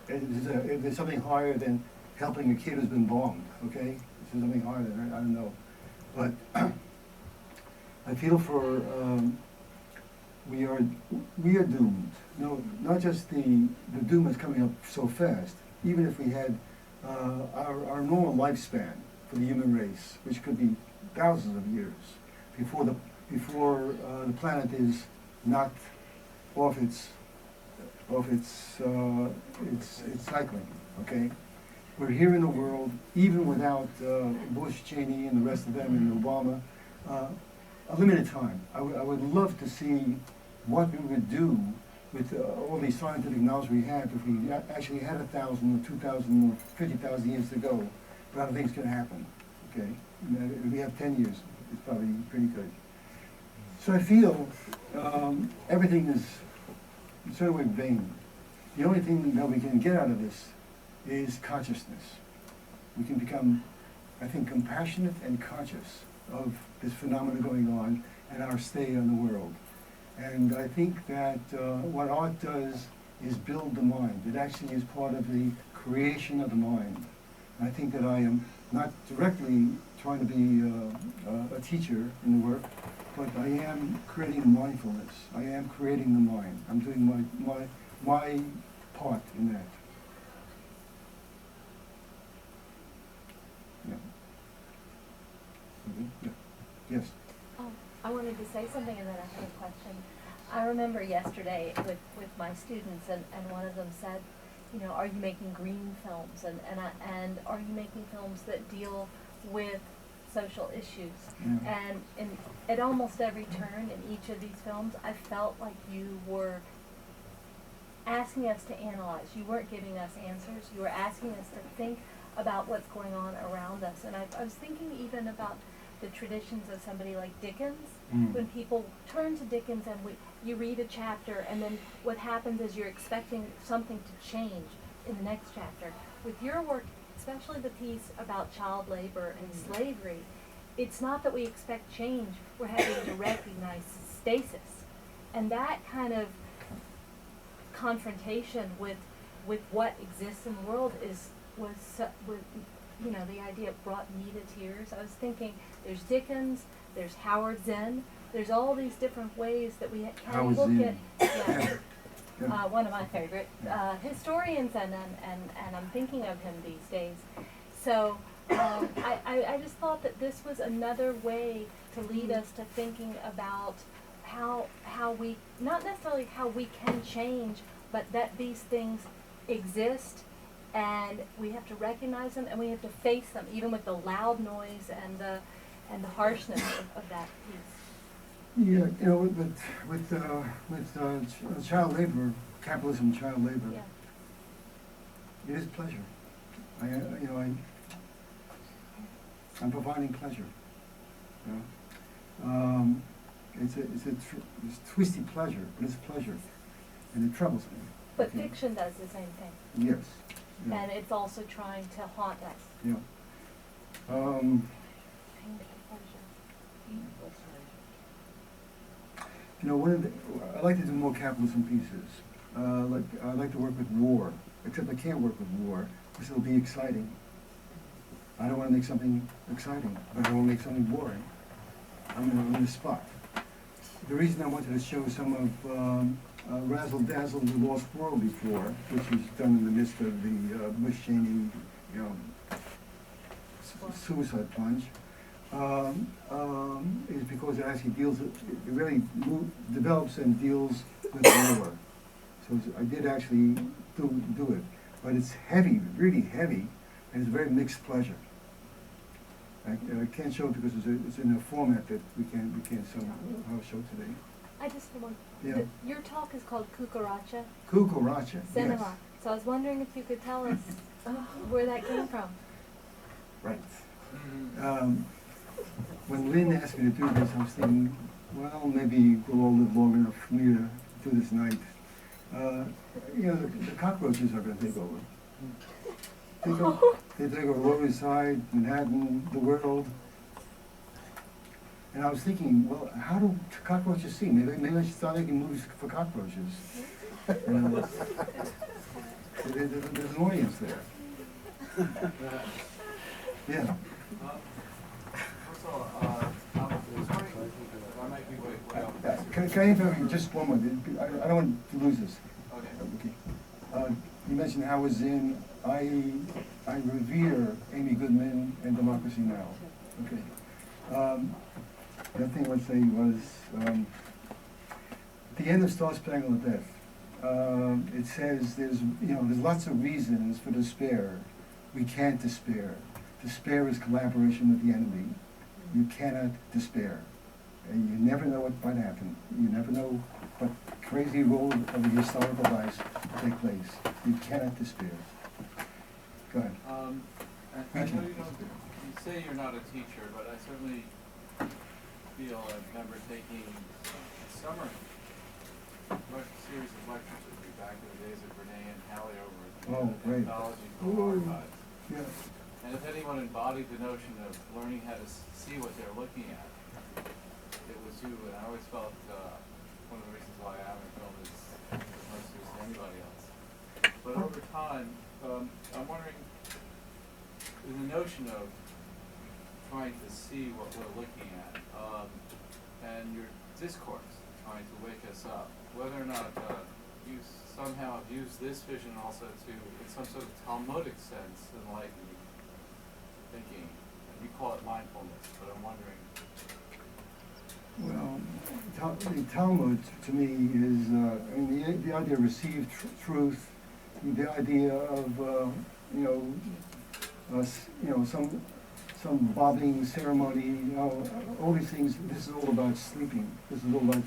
A: There's something higher than helping a kid who's been bombed, okay? There's something higher than that, I don't know. But I feel for, we are doomed. No, not just the doom that's coming up so fast. Even if we had our normal lifespan for the human race, which could be thousands of years, before the planet is knocked off its cycling, okay? We're here in the world, even without Bush, Cheney, and the rest of them, and Obama, a limited time. I would love to see what we would do with all these scientific knowledge we have if we actually had 1,000 or 2,000 or 50,000 years to go. But I don't think it's going to happen, okay? If we have 10 years, it's probably pretty good. So I feel everything is sort of vain. The only thing that we can get out of this is consciousness. We can become I think, compassionate and conscious of this phenomena going on and our stay in the world. And I think that what art does is build the mind. It actually is part of the creation of the mind. And I think that I am not directly trying to be a teacher in the work, but I am creating mindfulness. I am creating the mind. I'm doing my part in that. Yeah. Yeah. Yes.
M: I wanted to say something and then I had a question. I remember yesterday with my students and one of them said, you know, are you making green films and are you making films that deal with social issues?
A: Yeah.
M: And at almost every turn in each of these films, I felt like you were asking us to analyze. You weren't giving us answers. You were asking us to think about what's going on around us. And I was thinking even about the traditions of somebody like Dickens. When people turn to Dickens and you read a chapter and then what happens is you're expecting something to change in the next chapter. With your work, especially the piece about child labor and slavery, it's not that we expect change, we're having to recognize stasis. And that kind of confrontation with what exists in the world was you know, the idea brought me to tears. I was thinking, there's Dickens, there's Howard Zinn, there's all these different ways that we can look at, one of my favorite historians, and I'm thinking of him these days. So I just thought that this was another way to lead us to thinking about how we, not necessarily how we can change, but that these things exist. And we have to recognize them, and we have to face them, even with the loud noise and the harshness of that piece.
A: Yeah, you know, with child labor, capitalism, child labor, it is pleasure. I'm providing pleasure. You know? It's twisty pleasure, but it's pleasure, and it troubles me.
M: But fiction does the same thing.
A: Yes. Yeah.
M: And it's also trying to haunt us.
A: Yeah. You know, I like to do more capitalism pieces. I like to work with war, except I can't work with war because it'll be exciting. I don't want to make something exciting, but I want to make something boring. I'm in the spot. The reason I wanted to show some of Razzle Dazzle, The Lost World before, which was done in the midst of the Bush-Cheney, you know, suicide plunge, is because it actually deals, it really develops and deals with war. So I did actually do it, but it's heavy, really heavy, and it's a very mixed pleasure. I can't show it because it's in a format that we can't somehow show today.
M: I just want,
A: Yeah.
M: your talk is called Cucaracha.
A: Cucaracha,
M: Cinema.
A: yes.
M: So I was wondering if you could tell us where that came from.
A: Right. When Lynne asked me to do this, I was thinking, well, maybe we'll all live long enough for me to do this night. You know, the cockroaches are going to take over. They take over Lower East Side, Manhattan, the world. And I was thinking, well, how do cockroaches see? Maybe I should start making movies for cockroaches. You know, there's an audience there. Yeah.
H: First of all, I was wondering, I might be way off.
A: Can I interrupt you just one moment? I don't want to lose this. Okay. You mentioned Howard Zinn. I revere Amy Goodman and Democracy Now! Okay. The thing I would say was, at the end of Star Spangled Death, it says there's lots of reasons for despair. We can't despair. Despair is collaboration with the enemy. You cannot despair. And you never know what might happen. You never know what crazy roll of the historical dice will take place. You cannot despair. Go ahead.
H: I know you say you're not a teacher, but I certainly feel I remember taking a summer series of lectures with you back in the days of Renee and Hallie over at the anthology called Archives.
A: Yeah.
H: And if anyone embodied the notion of learning how to see what they're looking at, it was you. And I always felt one of the reasons why I haven't film is as much use to anybody else. But over time, I'm wondering, in the notion of trying to see what we're looking at, and your discourse trying to wake us up, whether or not you somehow have used this vision also to, in some sort of Talmudic sense, enlighten thinking. And you call it mindfulness, but I'm wondering.
A: Well, the Talmud to me is, I mean, the idea of received truth, the idea of, some bobbing ceremony, all these things. This is all about sleeping. This is all about,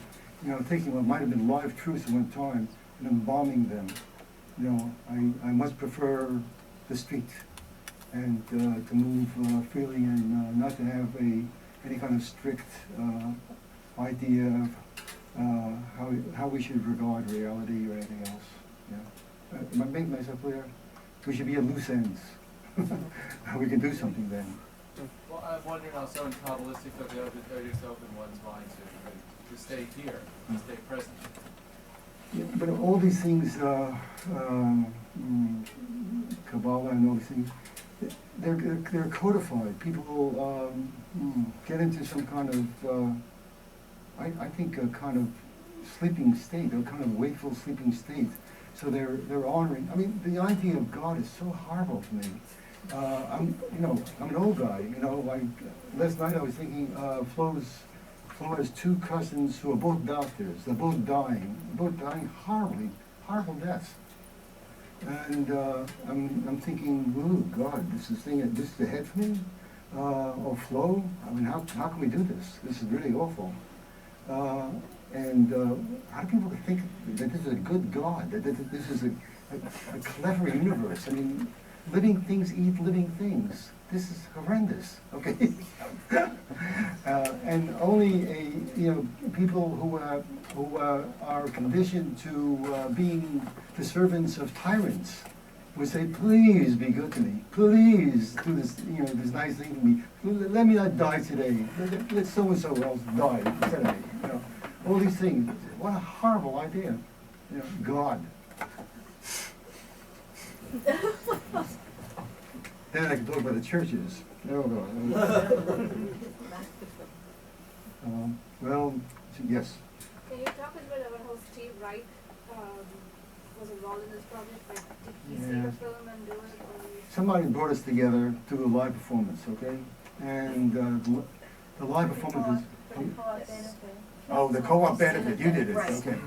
A: taking what might have been live truths at one time and embalming them. I much prefer the street and to move freely and not to have any kind of strict idea of how we should regard reality or anything else. Am I making myself clear? We should be at loose ends. We can do something then.
H: Well, I'm wondering also in Kabbalistic that the other yourself in one's mind to stay here, to stay present.
A: Yeah, but all these things, Kabbalah and all these things, they're codified. People get into some kind of, I think, a kind of sleeping state, a kind of wakeful sleeping state. So they're honoring. I mean, the idea of God is so horrible to me. I'm an old guy. Like last night I was thinking, Flo has two cousins who are both doctors. They're both dying horrible deaths. And I'm thinking, oh God, this is the head for me, or Flo. I mean, how can we do this? This is really awful. And how do people think that this is a good God? That this is a clever universe? I mean, living things eat living things. This is horrendous. Okay, and only people who are conditioned to being the servants of tyrants would say, please be good to me. Please do this, this nice thing to me. Let me not die today. Let so and so else die instead of me. All these things. What a horrible idea. God. Then I can talk about the churches. There we go. Well, yes.
L: Can you talk a bit about how Steve Wright was involved in this project? Like, did he see the film and do it? Or
A: Somebody brought us together to do a live performance, okay? And the live performance is... Oh, the co-op benefit, you did it, okay.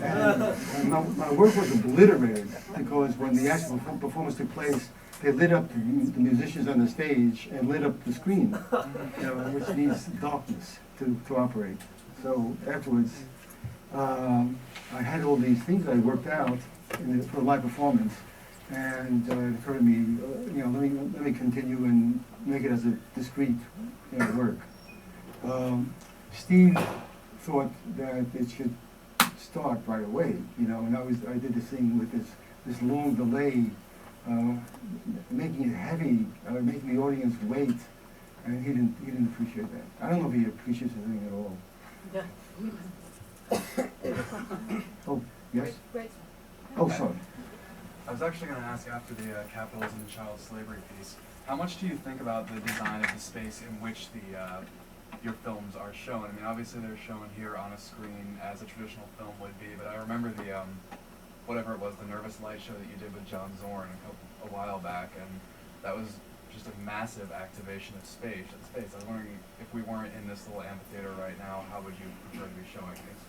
A: And my work was obliterated because when the actual performance took place, they lit up the musicians on the stage and lit up the screen, which needs darkness to operate. So afterwards, I had all these things I worked out for a live performance, and it occurred to me, let me continue and make it as a discrete work. Steve thought that it should start right away, and I did this thing with this long delay, making it heavy, making the audience wait, and he didn't appreciate that. I don't know if he appreciates the thing at all.
B: Yeah.
A: Oh, yes?
B: Great.
A: Oh, sorry.
D: I was actually going to ask after the capitalism and child slavery piece, how much do you think about the design of the space in which your films are shown? I mean, obviously they're shown here on a screen as a traditional film would be, but I remember the, whatever it was, the Nervous Light show that you did with John Zorn a while back, and that was just a massive activation of space. I was wondering, if we weren't in this little amphitheater right now, how would you prefer to be showing things?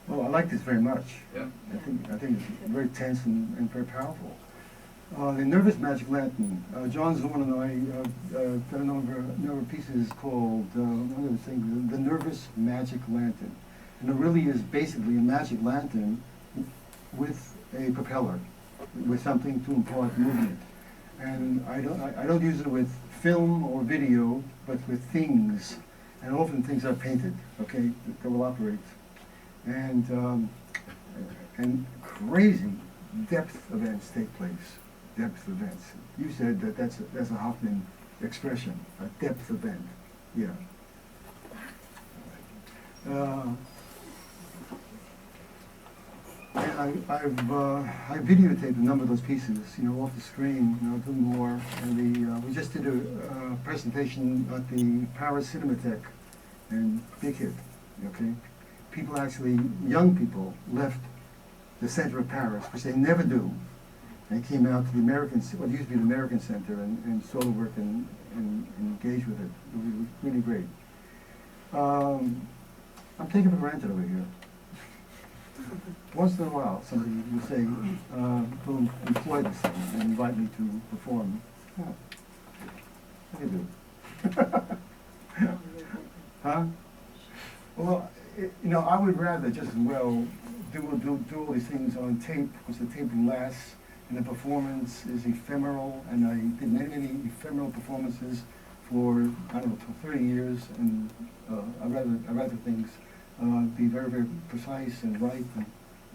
A: Well, I like this very much.
D: Yeah.
A: I think it's very tense and very powerful. The Nervous Magic Lantern. John Zorn and I done a number of pieces called one of the things, the Nervous Magic Lantern, and it really is basically a magic lantern with a propeller, with something to impart movement. And I don't use it with film or video, but with things, and often things are painted, okay, that will operate, and crazy depth events take place. depth events. You said that that's a Hoffman expression, a depth event. Yeah. And I videotaped a number of those pieces, off the screen, do more. And we just did a presentation at the Paracinema in Binghampton, okay? People actually, young people, left the center of Paris, which they never do, and came out to the American, what used to be the American Center, and saw the work and engaged with it. It was really great. I'm taken for granted over here. Once in a while, somebody will say, will employ this thing and invite me to perform. Yeah. What do you do? Huh? Well, I would rather just as well do all these things on tape, because the tape lasts, and the performance is ephemeral, and I did many ephemeral performances for, I don't know, for 30 years, and I'd rather things be very, very precise and right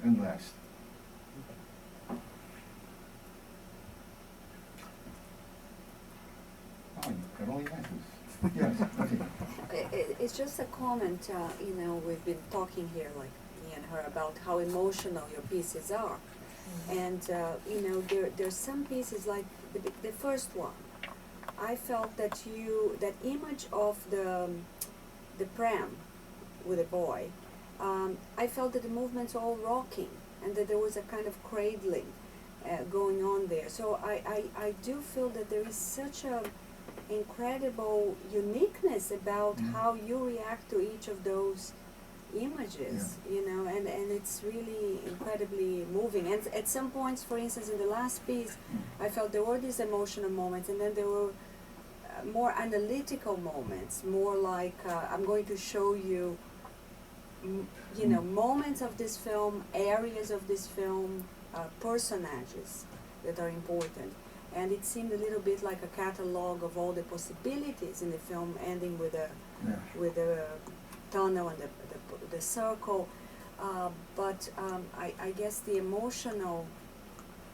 A: and last. Oh, you got all the answers. Yes, okay.
F: It's just a comment, we've been talking here, like me and her, about how emotional your pieces are. And, there's some pieces, like the first one. I felt that that image of the pram with a boy, I felt that the movements are all rocking, and that there was a kind of cradling going on there. So I do feel that there is such a incredible uniqueness about how you react to each of those images, and it's really incredibly moving. And at some points, for instance, in the last piece, I felt there were these emotional moments, and then there were more analytical moments, more like I'm going to show you, moments of this film, areas of this film, personages that are important. And it seemed a little bit like a catalog of all the possibilities in the film, ending with the tunnel and the circle. But I guess the emotional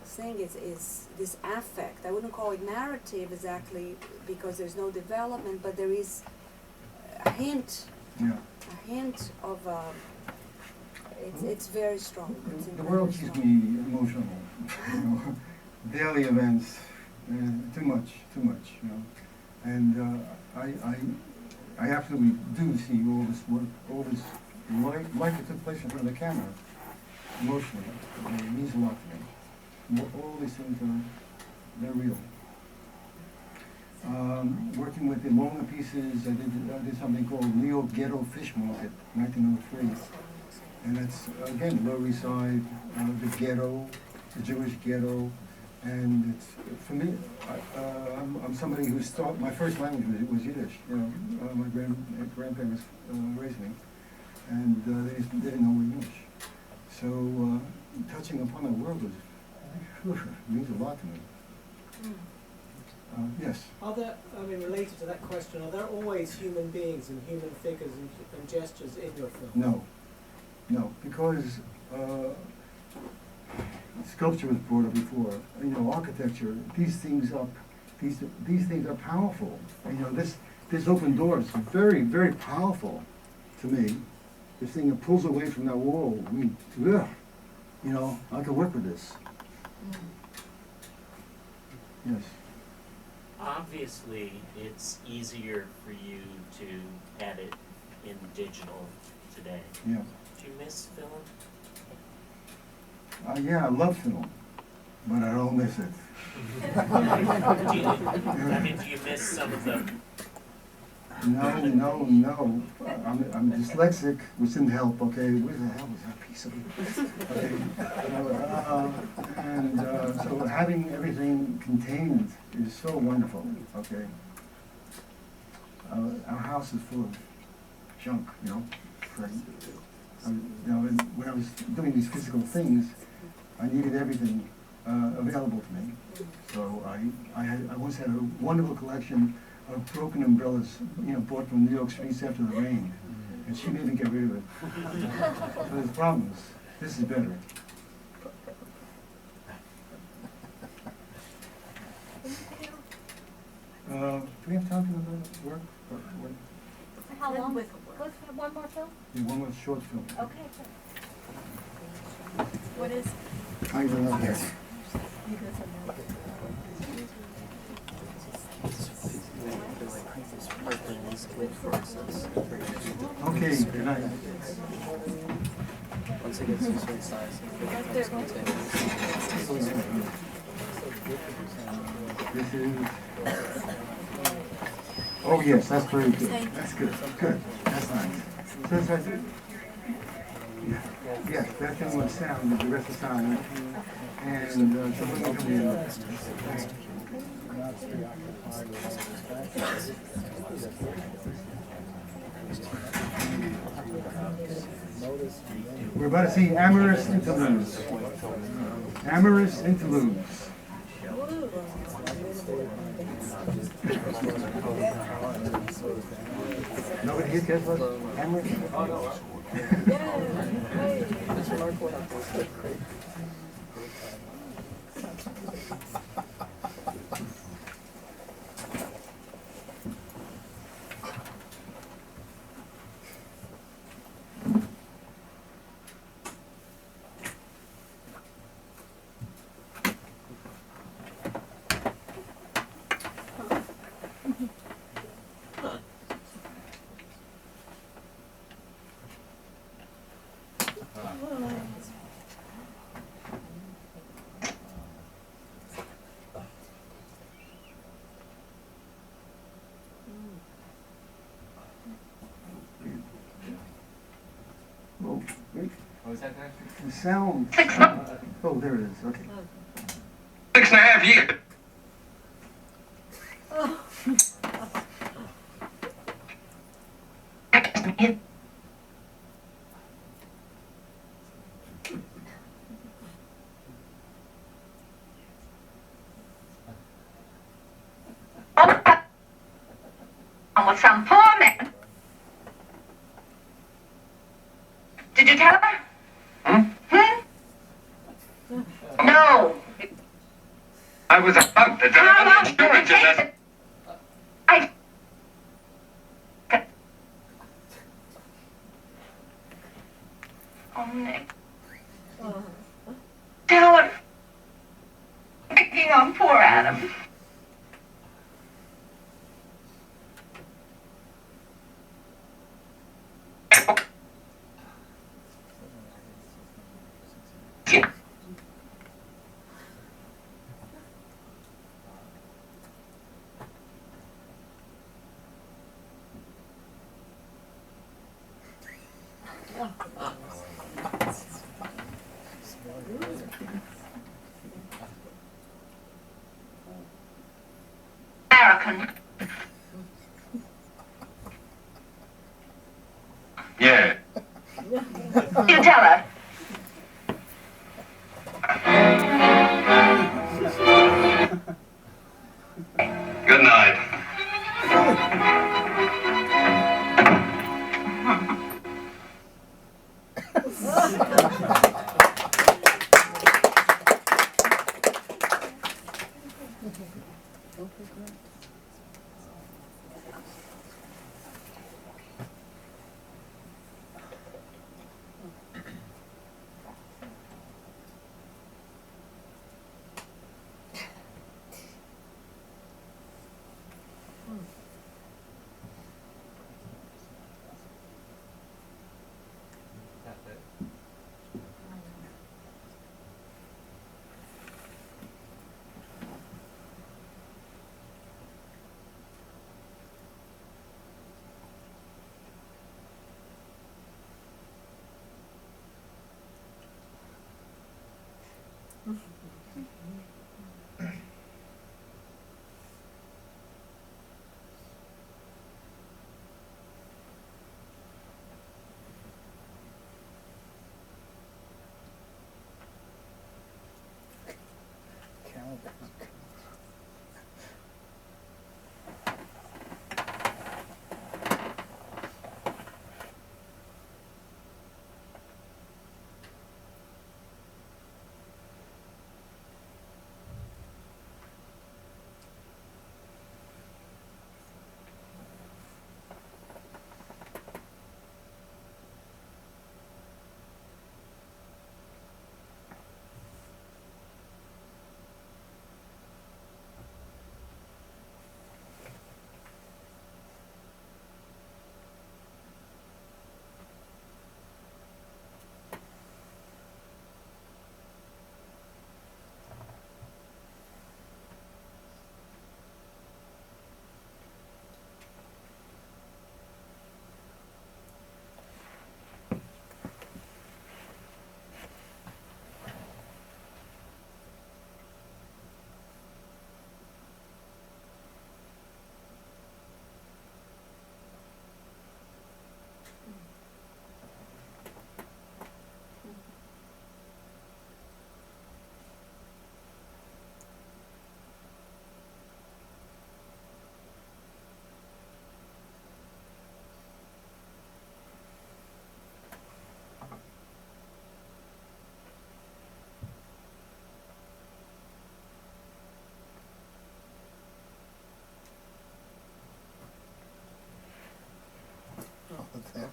F: thing is this affect. I wouldn't call it narrative exactly, because there's no development, but there is a hint.
A: Yeah.
F: A hint of it's very strong.
A: The world keeps me emotional. Daily events, too much. And I absolutely do see all this work, all this life that took place in front of the camera, emotionally. It means a lot to me. All these things they're real. Working with the Mona pieces, I did something called Neo Ghetto Fish Market, 1903. And that's, again, Lower East Side, the ghetto, the Jewish ghetto. And it's, for me, I'm somebody who's taught, my first language was Yiddish. My grandparents raised me, and they didn't know English. So touching upon the world means a lot to me. Yes?
I: Are there, related to that question, are there always human beings and human figures and gestures in your film?
A: No, because sculpture was brought up before. Architecture. These things are powerful. This open door is very, very powerful to me. This thing that pulls away from that wall. I could work with this. Yes.
N: Obviously, it's easier for you to edit in digital today.
A: Yeah.
N: Do you miss film?
A: Yeah, I love film, but I don't miss it.
N: Do you miss some of the...
A: No. I'm dyslexic, which didn't help, okay? Where the hell was that piece of it? Okay. So having everything contained is so wonderful, okay? Our house is full of junk, and when I was doing these physical things, I needed everything available to me. So I once had a wonderful collection of broken umbrellas, bought from New York streets after the rain, and she made me get rid of it. So there's problems. This is better. Do we have time for another work? Or
B: How long? Let's have one more film?
A: one more short film?
B: Okay. What is?
A: I don't know. Yes. Okay, good night.
E: Once it gets to a certain size,
A: This is. Oh yes, that's very good. That's good. Good. That's nice. So it's like, yeah, yes, that thing would sound, the rest of the time, and so when we come in. We're about to see amorous interludes. Amorous interludes. Nobody here cares about amorous? Oh, no. Oh, wait.
H: What was that connection?
A: The sound. Oh, there it is. Okay.
O: 6.5 years.
P: With some poor man. Did you tell her? No.
O: I was about to tell the insurance investment.
P: Oh, Nick. Tell her. Picking on poor Adam. American.
O: Yeah.
P: You tell her.
O: Good night.
A: about that.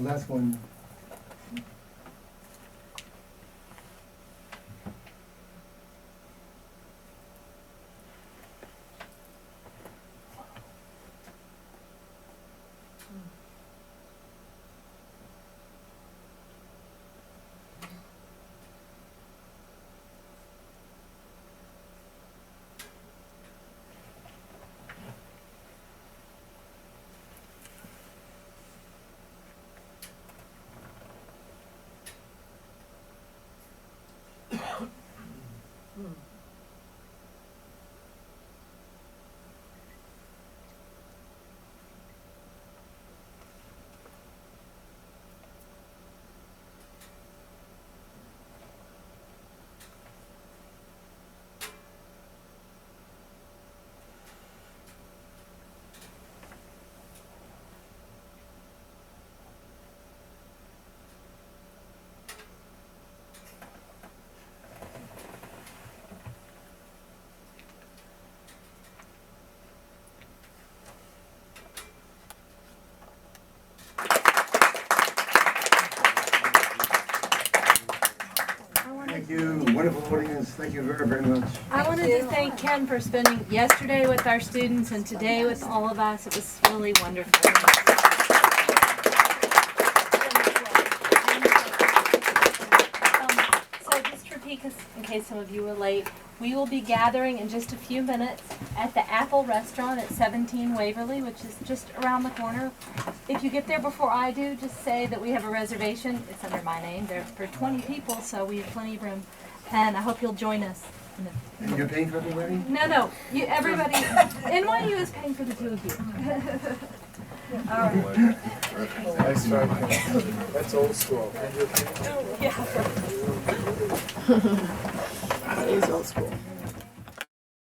A: last one. Thank you, wonderful audience. Thank you very, very much.
M: I wanted to thank Ken for spending yesterday with our students and today with all of us. It was really wonderful. So just to repeat, 'cause in case some of you were late, we will be gathering in just a few minutes at the Apple Restaurant at 17 Waverly, which is just around the corner. If you get there before I do, just say that we have a reservation. It's under my name. There's for 20 people, so we have plenty of room. And I hope you'll join us.
A: And you're paying for everybody?
M: No, everybody. NYU is paying for the two of you. All right.
C: Nice try. That's old school.
M: Yeah.
C: That is old school.